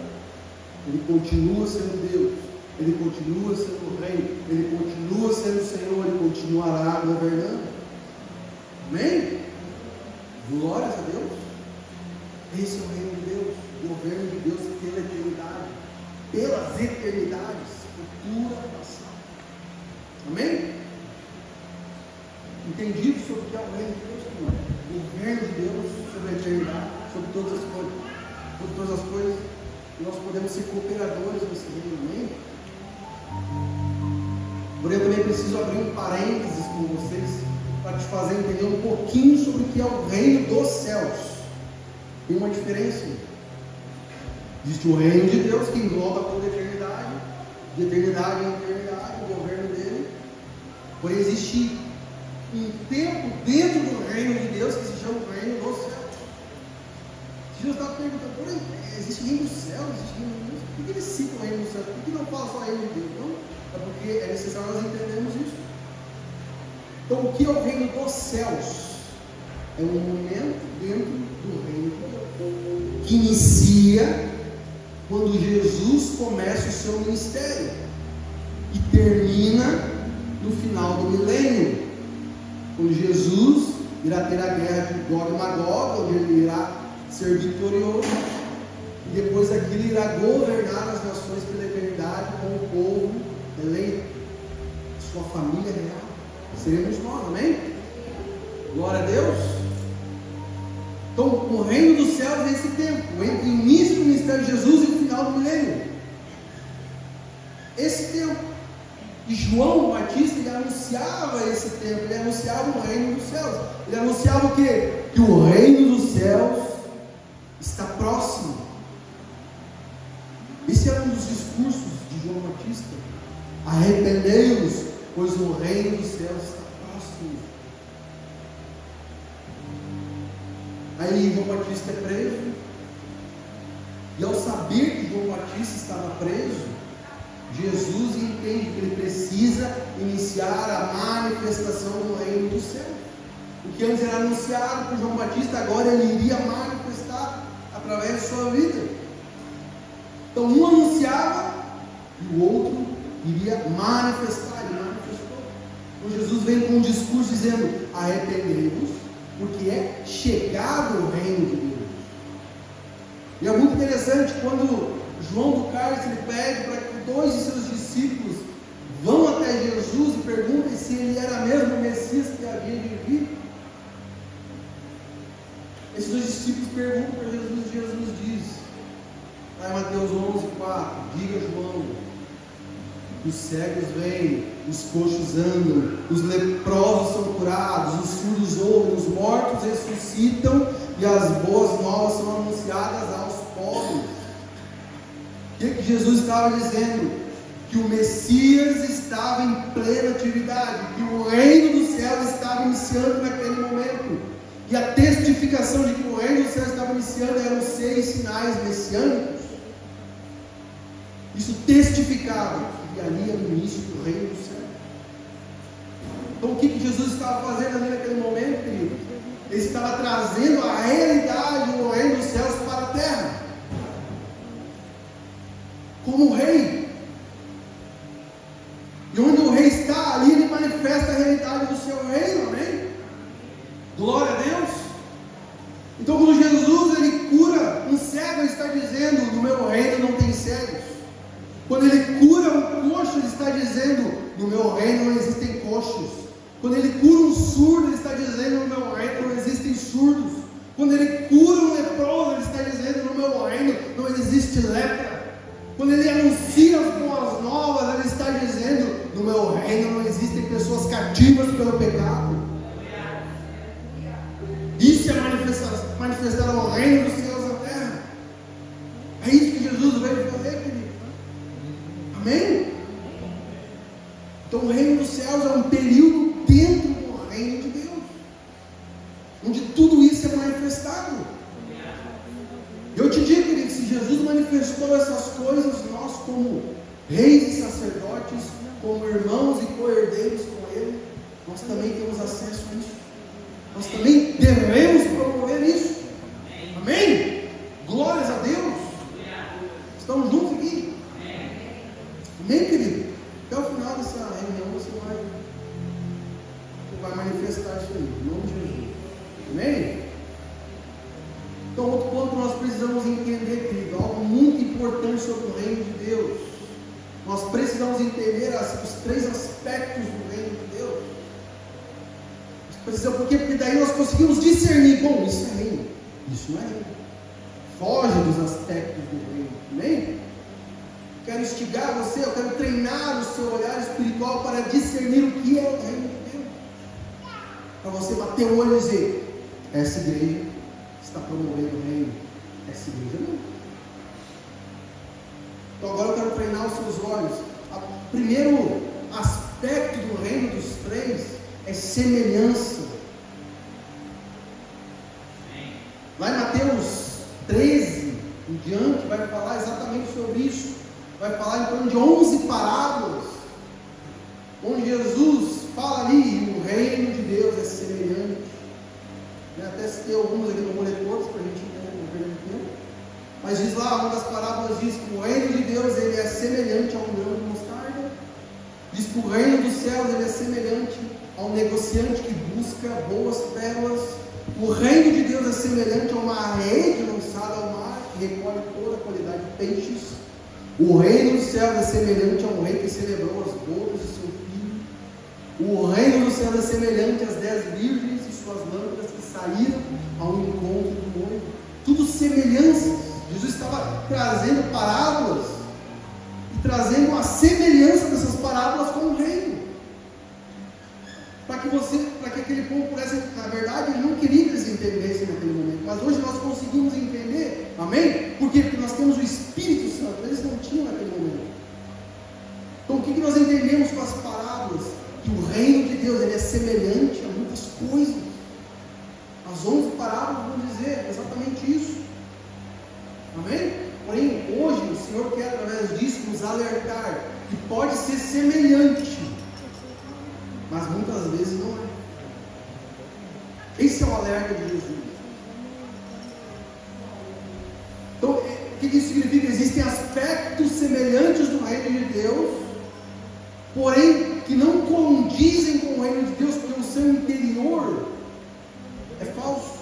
Ele continua sendo Deus, Ele continua sendo Rei, Ele continua sendo Senhor, Ele continuará governando. Amém? Glórias a Deus. Esse é o reino de Deus, o governo de Deus pela eternidade, pelas eternidades, futura e passada. Amém? Entendido sobre o que é o reino de Deus, o governo de Deus sobre a eternidade, sobre todas as coisas, sobre todas as coisas. Nós podemos ser cooperadores nesse reino, amém? Porém, eu também preciso abrir um parênteses com vocês para te fazer entender um pouquinho sobre o que é o reino dos céus. Tem uma diferença. Existe o reino de Deus que engloba toda a eternidade, de eternidade em eternidade, o governo dele. Porém, existe um tempo dentro do reino de Deus que se chama o reino dos céus. Jesus está perguntando, porém, existe reino dos céus, existe reino de Deus? Por que ele cita o reino dos céus? Por que não fala só reino de Deus? Não, é porque é necessário nós entendermos isso. Então, o que é o reino dos céus? É um momento dentro do reino de Deus, que inicia quando Jesus começa o seu ministério e termina no final do milênio, quando Jesus irá ter a guerra de Gog e Magog, onde ele irá ser vitorioso, e depois aquilo irá governar as nações pela eternidade com o povo eleito, sua família real, seremos nós, amém? Glória a Deus. Então, o reino dos céus é esse tempo, entre o início do ministério de Jesus e o final do milênio, esse tempo. E João Batista, ele anunciava esse tempo, ele anunciava o reino dos céus, ele anunciava o quê? Que o reino dos céus está próximo. Esse era um dos discursos de João Batista: arrependei-vos, pois o reino dos céus está próximo. Aí João Batista é preso, e ao saber que João Batista estava preso, Jesus entende que ele precisa iniciar a manifestação do reino dos céus. O que antes era anunciado por João Batista, agora ele iria manifestar através de sua vida. Então, um anunciava e o outro iria manifestar, e manifestou. Então, Jesus vem com um discurso dizendo: arrependei-vos, porque é chegado o reino de Deus. E é muito interessante quando João do Cárcere pede para que 2 de seus discípulos vão até Jesus e perguntem se ele era mesmo o Messias que havia de vir. Esses 2 discípulos perguntam para Jesus, e Jesus diz, lá em Mateus 11:4, diga João, os cegos vêm, os coxos andam, os leprosos são curados, os surdos ouvem, os mortos ressuscitam e as boas novas são anunciadas aos pobres. O que Jesus estava dizendo? Que o Messias estava em plena atividade, que o reino dos céus estava iniciando naquele momento, E a testificação de que o reino dos céus estava iniciando eram os 6 sinais messiânicos. Isso testificava que ali era o início do reino dos céus. Então o que Jesus estava fazendo ali naquele momento, querido? Ele estava trazendo a realidade do reino dos céus para a terra. Como rei. E onde o rei está, ali ele manifesta a realidade do seu reino, amém? Glória a Deus. Então quando Jesus ele cura um cego, ele está dizendo: no meu reino não tem cegos. Quando ele cura um coxo, ele está dizendo: no meu reino não existem coxos. Quando ele cura um surdo, ele está dizendo: no meu reino não existem surdos. Quando ele cura um leproso, ele está dizendo: no meu reino não existe lepra. Quando ele anuncia as boas novas, ele está dizendo: no meu reino não existem pessoas cativas pelo pecado. Isso é manifestar o reino dos céus na terra. É isso que Jesus veio fazer, querido. Amém? Então o reino dos céus é um período dentro do reino de Deus, onde tudo isso é manifestado. Eu te digo, querido, se Jesus manifestou essas coisas, nós como reis e sacerdotes, como irmãos e co-herdeiros com Ele, nós também temos acesso a isso. Nós também devemos promover isso. Amém? Glórias a Deus. Estamos juntos aqui? Amém, querido? Até o final dessa reunião você vai manifestar isso aí, em nome de Jesus. Amém? Então, outro ponto que nós precisamos entender, querido, algo muito importante sobre o reino de Deus. Nós precisamos entender os 3 aspectos do reino de Deus. Por quê? Porque daí nós conseguimos discernir: bom, isso é reino, isso não é reino. Foge dos aspectos do reino. Amém? Quero instigar você, eu quero treinar o seu olhar espiritual para discernir o que é o reino de Deus. Para você bater o olho e dizer: essa igreja está promovendo o reino, essa igreja não. Então agora eu quero treinar os seus olhos. O primeiro aspecto do reino dos 3 é semelhança. Lá em Mateus 13 em diante vai falar exatamente sobre isso. Vai falar então de 11 parábolas, onde Jesus fala ali: o reino de Deus é semelhante. Até citei algumas aqui, não vou ler todas para a gente não perder tempo. Mas diz lá, uma das parábolas diz que o reino de Deus ele é semelhante a um grão de mostarda. Diz que o reino dos céus ele é semelhante a um negociante que busca boas pérolas. O reino de Deus é semelhante a uma rede lançada ao mar que recolhe toda a qualidade de peixes. O reino dos céus é semelhante a um rei que celebrou as bodas de seu filho. O reino dos céus é semelhante às 10 virgens e suas lâmpadas que saíram ao encontro do noivo. Tudo semelhanças. Jesus estava trazendo parábolas e trazendo a semelhança dessas parábolas com o reino. Para que aquele povo pudesse, na verdade, ele não queria que eles entendessem naquele momento, mas hoje nós conseguimos entender, amém? Por quê? Porque nós temos o Espírito Santo, eles não tinham naquele momento. Então o que nós entendemos com as parábolas? Que o reino de Deus ele é semelhante a muitas coisas. As 11 parábolas vão dizer exatamente isso, amém? Porém, hoje o Senhor quer, através disso, nos alertar que pode ser semelhante, mas muitas vezes não é. Esse é o alerta de Jesus. Então, o que isso significa? Existem aspectos semelhantes do reino de Deus, porém que não condizem com o reino de Deus, porque o seu interior é falso.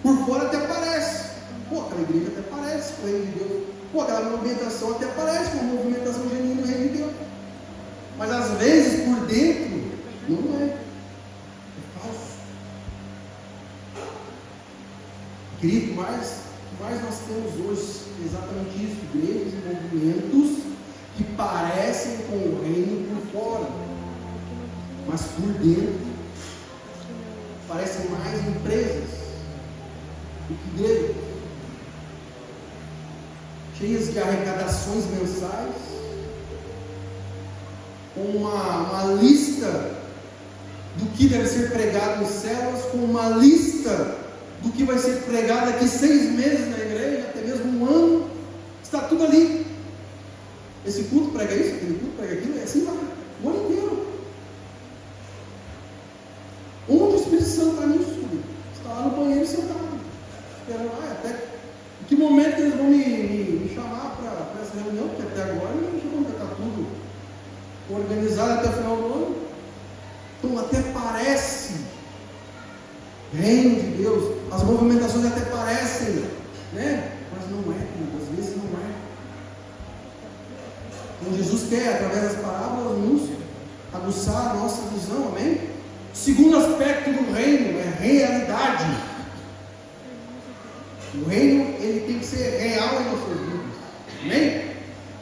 Por fora até parece, aquela igreja até parece com o reino de Deus, aquela movimentação até parece com uma movimentação genuína do reino de Deus. Mas às vezes por dentro não é. É falso. Querido, mais nós temos hoje exatamente isso: igrejas e movimentos que parecem com o reino por fora, mas por dentro parecem mais empresas do que igrejas, cheias de arrecadações mensais, com uma lista do que deve ser pregado nas células, com uma lista do que vai ser pregado daqui 6 meses na igreja, até mesmo 1 ano. Está tudo ali. Esse culto prega isso, aquele culto prega aquilo, é assim vai, o ano inteiro. Onde o Espírito Santo está nisso? Está lá no banheiro sentado, esperando, até em que momento eles vão me chamar para essa reunião, porque até agora não chamam, já está tudo organizado até o final do ano. Então até parece reino de Deus, as movimentações até parecem, né? Mas não é, às vezes não é. Então Jesus quer, através das parábolas, nos aguçar a nossa visão, amém? O segundo aspecto do reino é realidade. O reino, ele tem que ser real em nossas vidas, amém?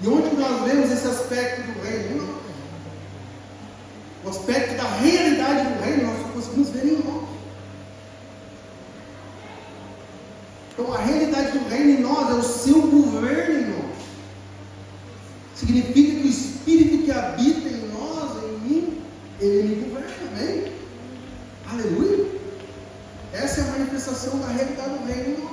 E onde nós vemos esse aspecto do reino? O aspecto da realidade do reino, nós só conseguimos ver em nós. Então a realidade do reino em nós é o seu governo em nós. Significa que o Espírito que habita em nós, em mim, ele me governa, amém? Aleluia! Essa é a manifestação da realidade do reino em nós.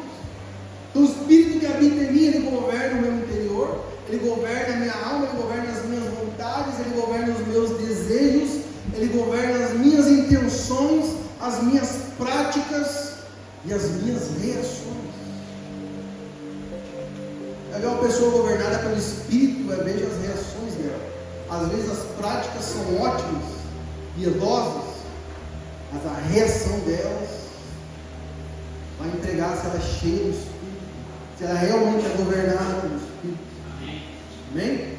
Então o Espírito que habita em mim, ele governa o meu interior, ele governa a minha alma, ele governa as minhas vontades, ele governa os meus desejos, ele governa as minhas intenções, as minhas práticas e as minhas reações. É ver uma pessoa governada pelo Espírito, veja as reações dela. Às vezes as práticas são ótimas, piedosas, mas a reação delas vai entregar se ela é cheia do Espírito, se ela realmente é governada pelo Espírito. Amém?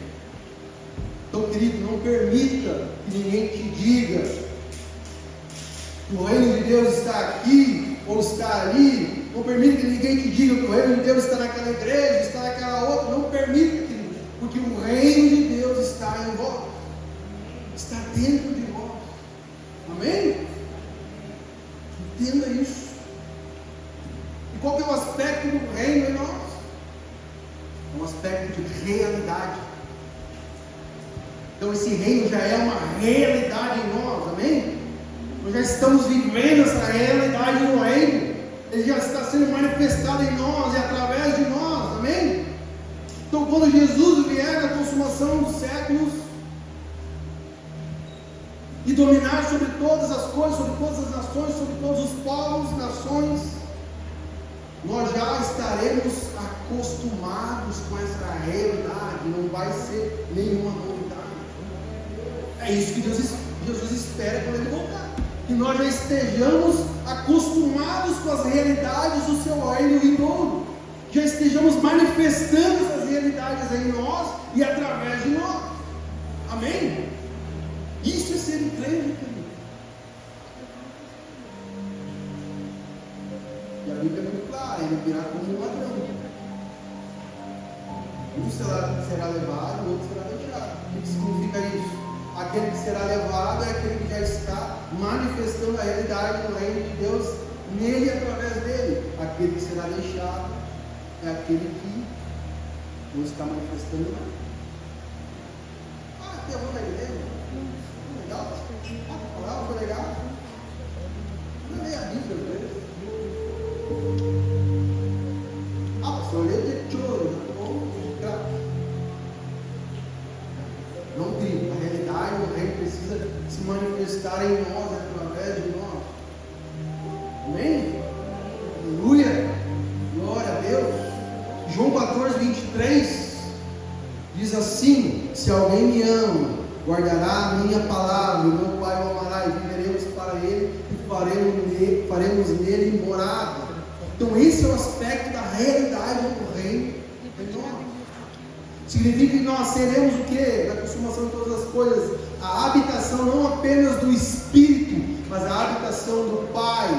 Então, querido, não permita que ninguém te diga que o reino de Deus está aqui ou está ali. Não permita que ninguém te diga que o reino de Deus está naquela igreja, está naquela outra. Não permita, querido, porque o reino de Deus está em vós, está dentro de vós. Amém? Entenda isso. E qual que é o aspecto do reino em nós? É um aspecto de realidade. Então esse reino já é uma realidade em nós, amém? Nós já estamos vivendo essa realidade no reino. Ele já está sendo manifestado em nós e através de nós, amém? Então quando Jesus vier na consumação dos séculos e dominar sobre todas as coisas, sobre todas as nações, sobre todos os povos, nações, nós já estaremos acostumados com essa realidade, não vai ser nenhuma novidade. É isso que Jesus espera quando Ele voltar, que nós já estejamos acostumados com as realidades do seu reino vindouro, já estejamos manifestando essas realidades em nós e através de nós, amém? Isso é ser igreja, querido. E a Bíblia é muito clara, ele virá como um ladrão. Um será levado, o outro será deixado. O que significa isso? Aquele que será levado é aquele que já está manifestando a realidade do reino de Deus nele e através dele. Aquele que será deixado é aquele que não está manifestando nada. Tem alguma na igreja? Legal? A palavra foi legal? Não leia a Bíblia, às vezes. Pastor, eu leio de choro, não grita. A realidade, o reino precisa se manifestar em nós, através de nós. Amém? Aleluia! Glória a Deus! João 14, 23 diz assim: se alguém me ama, guardará a minha palavra, o meu Pai o amará, e viveremos para ele, e faremos nele morada. Então esse é o aspecto da realidade do reino em nós. Significa que nós seremos o quê? Na consumação de todas as coisas, a habitação não apenas do Espírito, mas a habitação do Pai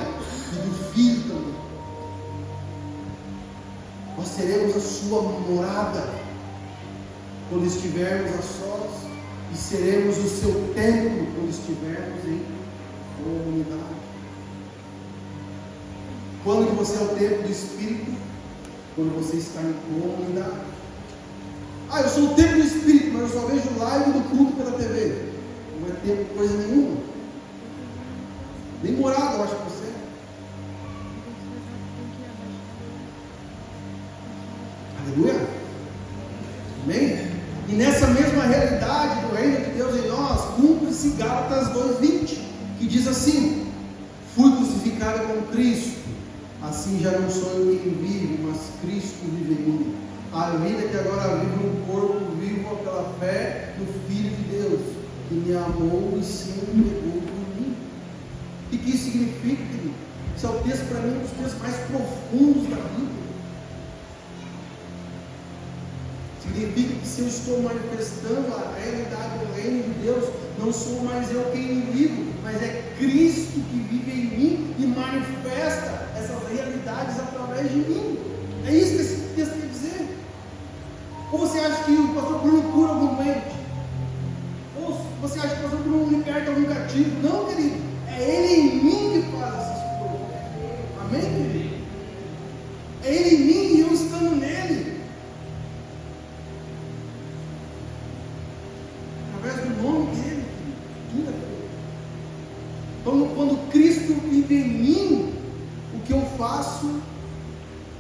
e do Filho também. Nós seremos a sua morada quando estivermos a sós, e seremos o seu templo quando estivermos em comunidade. Quando você é o templo do Espírito? Quando você está em comunidade. Eu sou o templo do Espírito, mas eu só vejo live do culto pela TV. Não é tempo de coisa nenhuma. Nem morada, eu acho que você é. Aleluia. Amém? E nessa mesma realidade do reino de Deus em nós, cumpre-se Gálatas 2:20, que diz assim: fui crucificado com Cristo, assim já não sou eu quem vive, mas Cristo vive em mim. A vida que agora vivo no corpo, vivo pela fé no Filho de Deus, que me amou e se entregou por mim. E o que isso significa, querido? Esse é o texto, para mim, um dos textos mais profundos da Bíblia. Significa que se eu estou manifestando a realidade do reino de Deus, não sou mais eu quem vivo, mas é Cristo que vive em mim e manifesta essas realidades através de mim. É isso que esse texto quer dizer. Ou você acha que o pastor Bruno cura algum doente? Ou você acha que o pastor Bruno liberta algum cativo? Não, querido. É Ele em mim que faz essas coisas. Amém, querido? É Ele em mim e eu estando nele. Através do nome dele, tudo é feito. Então, quando Cristo vive em mim, o que eu faço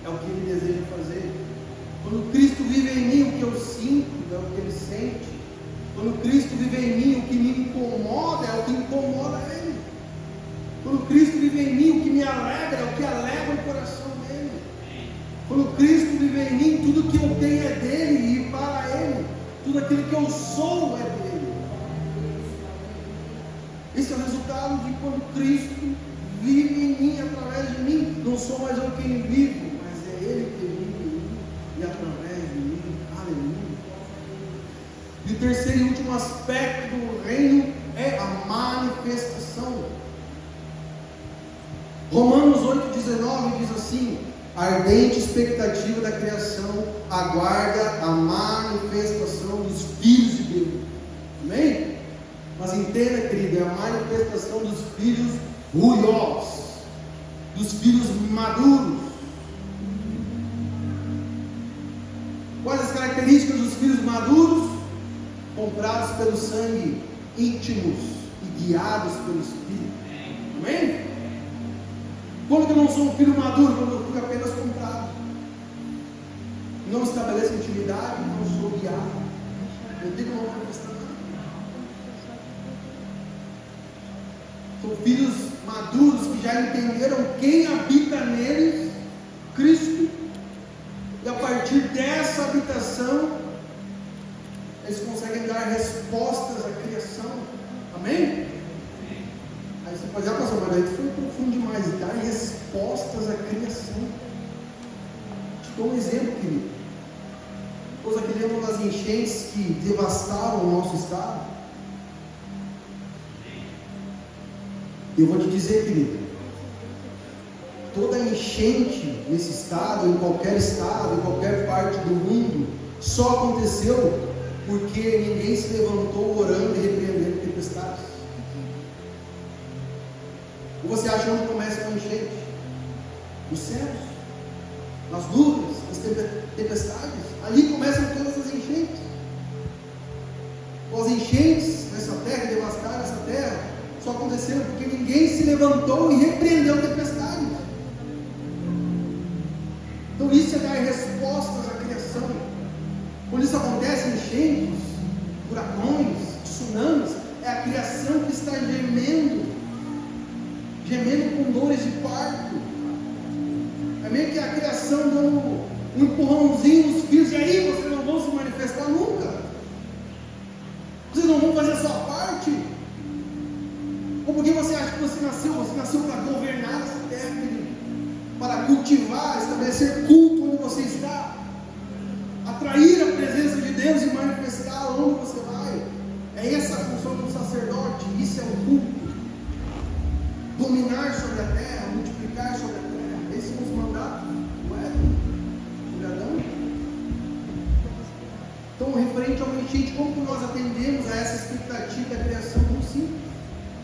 é o que Ele deseja fazer. Quando Cristo vive em mim, o que eu sinto é o que Ele sente. Quando Cristo vive em mim, o que me incomoda é o que incomoda Ele. Quando Cristo vive em mim, o que me alegra é o que alegra o coração dele. Quando Cristo vive em mim, tudo que eu tenho é dele e para Ele. Tudo aquilo que eu sou é dele. Esse é o resultado de quando Cristo vive em mim, através de mim. Não sou mais eu quem vivo, mas é Ele que vive em mim e através de mim. Aleluia. E o terceiro e último aspecto do reino é a manifestação. Romanos 8,19 diz assim: a ardente expectativa da criação aguarda a manifestação dos filhos de Deus. Amém? Mas entenda, querido, é a manifestação dos filhos ruiós, dos filhos maduros. Quais as características dos filhos maduros? Comprados pelo sangue, íntimos e guiados pelo Espírito. Amém? Quando que eu não sou um filho maduro? Quando eu fico apenas comprado. Não estabeleço intimidade, não sou guiado. Eu digo uma manifestação. São filhos maduros que já entenderam quem habita neles, Cristo. E a partir dessa habitação, eles conseguem dar respostas à criação. Amém? Aí você pode dizer, pastor, mas aí foi profundo demais. Dar respostas à criação. Te dou um exemplo, querido. Depois aqui lembram das enchentes que devastaram o nosso estado. Eu vou te dizer, querido, toda enchente nesse estado, em qualquer parte do mundo, só aconteceu porque ninguém se levantou orando e repreendendo tempestades. Ou você acha onde começa uma enchente? Nos céus, nas nuvens, nas tempestades. Ali começam todas as enchentes. As enchentes nessa terra, devastaram essa terra, só aconteceram porque ninguém se levantou e repreendeu a tempestade. Então isso é dar respostas à criação. Quando isso acontece, enchentes, furacões, tsunamis, é a criação que está gemendo com dores de parto. É meio que a criação dando um empurrãozinho nos filhos, e aí vocês não vão se manifestar nunca. Vocês não vão fazer a sua parte. Ou porque você acha que você nasceu para governar essa terra, para cultivar, estabelecer culto onde você está, atrair a presença de Deus e manifestá-la onde você vai. É essa a função do sacerdote, isso é o culto. Dominar sobre a terra, multiplicar sobre a terra. Esses são os mandatos do Éden, do Adão. Então, referente ao enchente, como que nós atendemos a essa expectativa da criação? Muito simples.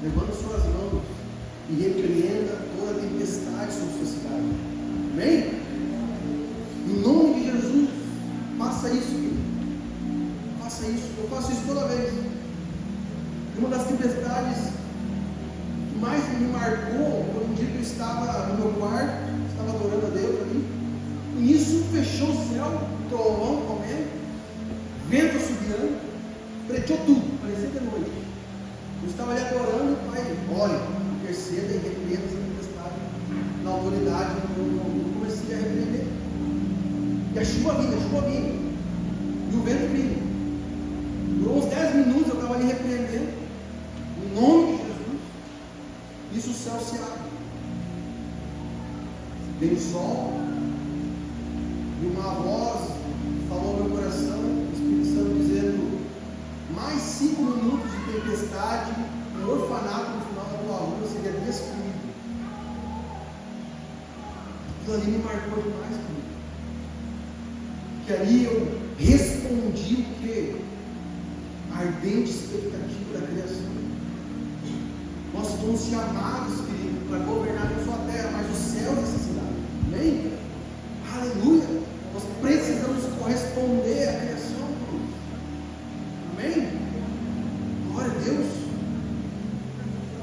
Levando suas mãos e repreenda toda a tempestade sobre sua cidade. Amém? Em nome de Jesus, faça isso, querido. Faça isso. Eu faço isso toda vez. Uma das tempestades que mais me marcou estava no meu quarto, estava adorando a Deus ali, e nisso fechou o céu, trovão comendo, vento assobiando, preteou tudo, parecia de noite. Eu estava ali adorando, o Pai, olha, interceda e repreenda essa tempestade na autoridade, eu comecei a repreender. E a chuva vindo, e o vento vindo. Durou uns 10 minutos, eu estava ali repreendendo, em nome de Jesus, isso o céu se abre. Veio o sol, e uma voz falou no meu coração, o Espírito Santo dizendo, mais 5 minutos de tempestade, um orfanato no final da tua rua seria destruído. Aquilo ali me marcou demais comigo. Que ali eu respondi o que? A ardente expectativa da criação. Nós fomos chamados, querido, para governar não só a terra, mas os céus dessa cidade. Amém? Aleluia! Nós precisamos corresponder à criação, querido. Amém? Glória a Deus.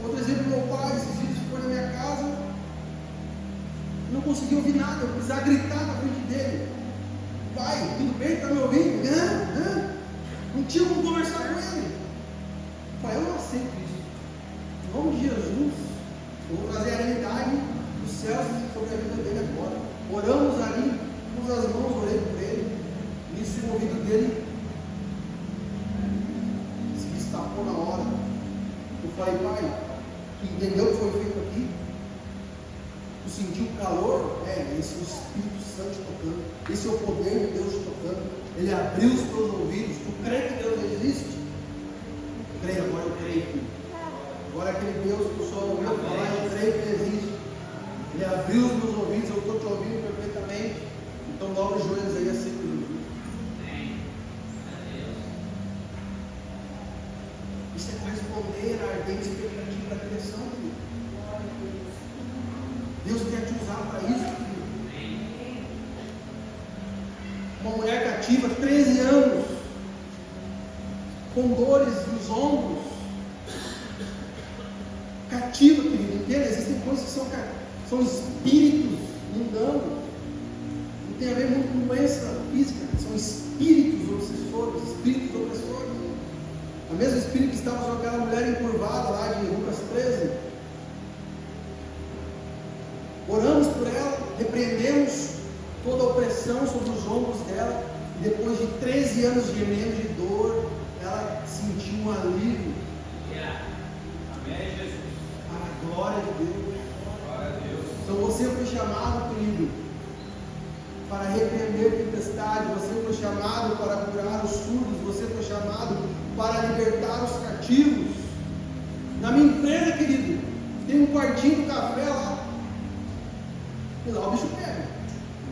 Outro exemplo, meu pai, esses dias foi na minha casa, não consegui ouvir nada, eu precisava gritar na frente dele. Pai, tudo bem? Está me ouvindo? Não tinha como conversar com ele. Pai, eu não aceito isso. Em nome de Jesus, eu vou trazer a realidade dos céus sobre a vida dele agora. Oramos ali, pus as mãos, orei por ele. Nisso o ouvido dele se destapou na hora. Eu falei, pai, tu entendeu o que foi feito aqui? Tu sentiu o calor? Esse é o Espírito Santo te tocando. Esse é o poder de Deus te tocando. Ele abriu os teus ouvidos. Tu crê que Deus existe? Creio, agora eu creio. Agora aquele Deus que eu só ouvi falar, eu creio que Ele existe. Ele abriu os meus ouvidos, eu estou te ouvindo perfeitamente. Então dobra os joelhos aí assim por Jesus. Isso é corresponder à ardente expectativa da criação, querido. Deus quer te usar para isso, querido. Uma mulher cativa, 13 anos, com dores nos ombros, cativa, querido, entenda? Existem coisas que são espíritos mundanos, não tem a ver muito com doença física, são espíritos obsessores, espíritos opressores. O mesmo espírito que estava com aquela mulher encurvada lá de Lucas 13, oramos por ela, repreendemos toda a opressão sobre os ombros dela, e depois de 13 anos gemendo de dor, ela sentiu um alívio. Amém, Jesus. A glória de Deus. Glória a Deus. Então você foi chamado, querido, para repreender a tempestade, você foi chamado para curar os surdos, você foi chamado para libertar os cativos. Na minha empresa, querido, tem um quartinho do café lá, e lá o bicho pega.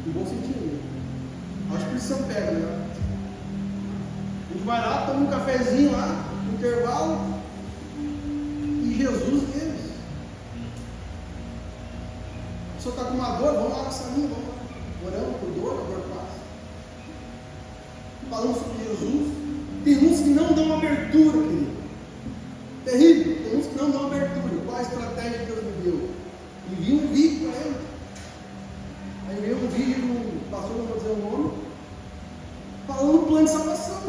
No bom sentido. Acho que eles pega, né? A gente vai lá, toma um cafezinho lá, no intervalo, e Jesus deles. A pessoa está com uma dor, vamos lá na salinha, vamos lá. Orando por dor, por paz. Falando sobre Jesus. Tem uns que não dão abertura, querido. Terrível. Tem uns que não dão abertura. Qual a estratégia que Deus me deu? Envia um vídeo para ele. Aí veio um vídeo do pastor, não vou dizer o nome, falando do plano de salvação.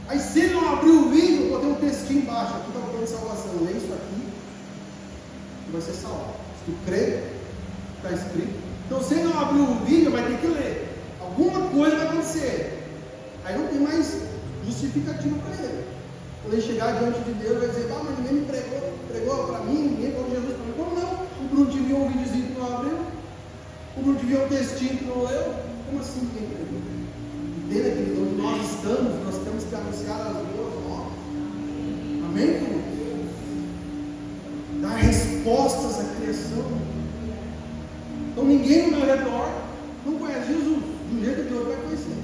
Aí se ele não abrir o vídeo, eu botei um textinho embaixo, aqui está o plano de salvação, lê isso aqui, e vai ser salvo. Se tu crê, está escrito. Então se ele não abrir o vídeo, vai ter que ler. Alguma coisa vai acontecer. Aí não tem mais justificativa para ele. Quando ele chegar diante de Deus, vai dizer, mas ninguém me pregou para mim, ninguém falou de Jesus para mim. Como não? O Bruno te viu um videozinho que não abriu? O Bruno te viu um textinho que não leu? Como assim ninguém pregou? Entenda, querido, onde nós estamos, nós temos que anunciar as boas novas. Amém, querido? Dar respostas à criação. Então ninguém no meu redor não conhece Jesus. De um jeito ou de outro vai conhecer.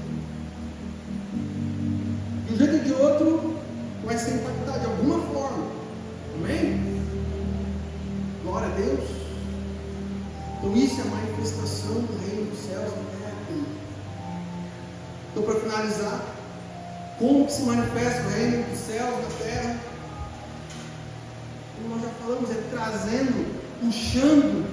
De um jeito ou de outro vai ser impactado de alguma forma. Amém? Glória a Deus. Então isso é a manifestação do reino dos céus na terra. Então, para finalizar, como que se manifesta o reino dos céus na terra? Como nós já falamos, é trazendo puxando,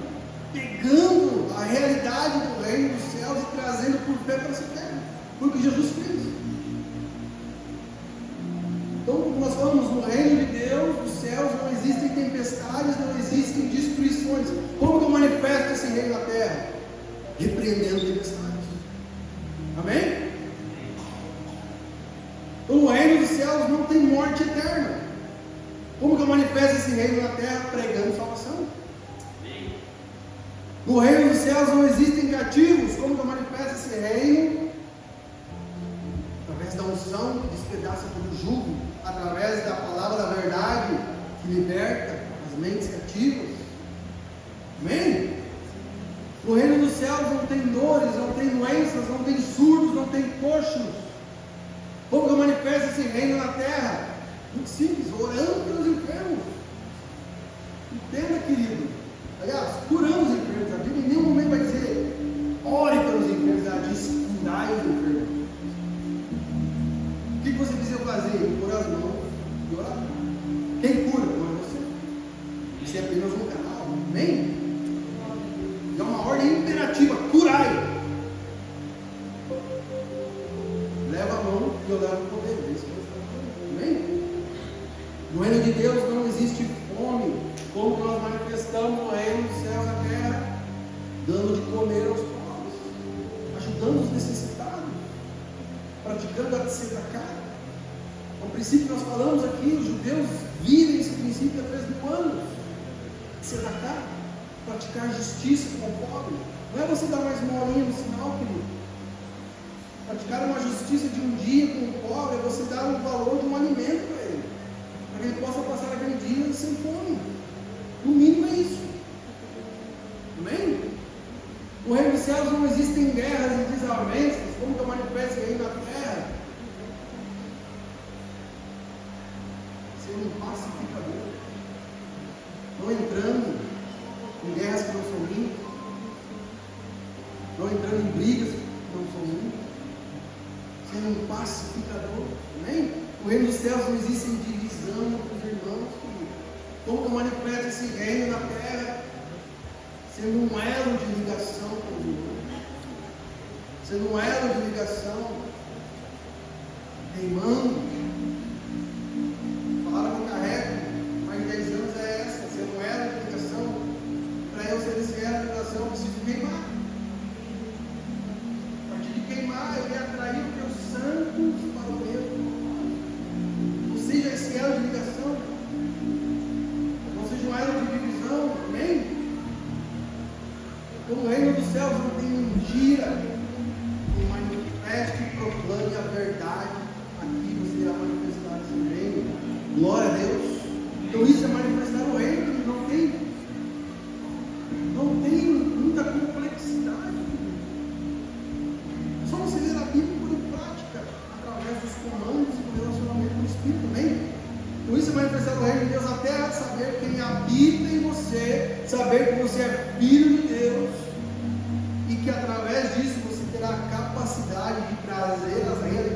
pegando a realidade do reino dos céus e trazendo por fé para essa terra. Foi o que Jesus fez. Então, como nós falamos, no reino de Deus, nos céus, não existem tempestades, não existem destruições. Como que eu manifesto esse reino na terra? Repreendendo tempestades. Amém? Então, no reino dos céus não tem morte eterna. Como que eu manifesto esse reino na terra? Pregando salvação. No reino dos céus não existem cativos. Como que eu manifesto esse reino? Através da unção que despedaça todo jugo, através da palavra da verdade que liberta as mentes cativas. Amém? No reino dos céus não tem dores, não tem doenças, não tem surdos, não tem coxos. Como que eu manifesto esse reino na terra? Muito simples, orando pelos enfermos. Entenda, querido. Aliás, curando os enfermos. A Bíblia em nenhum momento vai dizer ore pelos enfermos, ela diz curai os enfermos. O que você precisa fazer? Pôr as mãos e orar. Quem cura? Não é você. Você é apenas um canal. Amém? É uma ordem imperativa. Curai. Leva a mão e eu levo o poder. É isso que eu estou falando. Amém? No reino de Deus não existe fome. Como nós manifestamos no reino dos céus na terra? Dando de comer aos pobres, ajudando os necessitados, praticando a tzedakah. O princípio que nós falamos aqui, os judeus vivem esse princípio há 3.000 anos. Tzedakah, praticar justiça com o pobre. Não é você dar mais molinha no sinal, querido. Praticar uma justiça de um dia com o pobre é você dar o valor de um alimento para ele, para que ele possa passar aquele dia sem fome. No mínimo é isso. Amém? No reino dos céus não existem guerras e desavenças. Como que eu manifesto aí na terra? Ser um pacificador. Não entrando em guerras que não são minhas. Não entrando em brigas que não são minhas. Sendo um pacificador. Amém? No reino dos céus não existe divisão entre os irmãos. Como que eu manifesto esse reino na terra? Sendo um elo de ligação com os irmãos. Sendo um elo de ligação. Queimando. A palavra que eu carrego mais de 10 anos é essa. Sendo um elo de ligação. Para eu ser esse elo de ligação, eu preciso queimar. A partir de queimar, eu ia atrair os meus santos para o meu. Ou seja, esse elo de ligação. Não seja um elo de divisão. Amém? No reino dos céus não tem mentira. E manifeste e proclame a verdade. Aqui você irá manifestar esse reino. Glória a Deus. Então isso é manifestar o reino. Não tem muita complexidade. É só você ler a Bíblia e pôr em prática através dos comandos e do relacionamento com o Espírito. Amém? Por isso é manifestar o reino de Deus até a saber quem habita em você, saber que você é filho de Deus e que através disso você terá a capacidade de trazer as realidades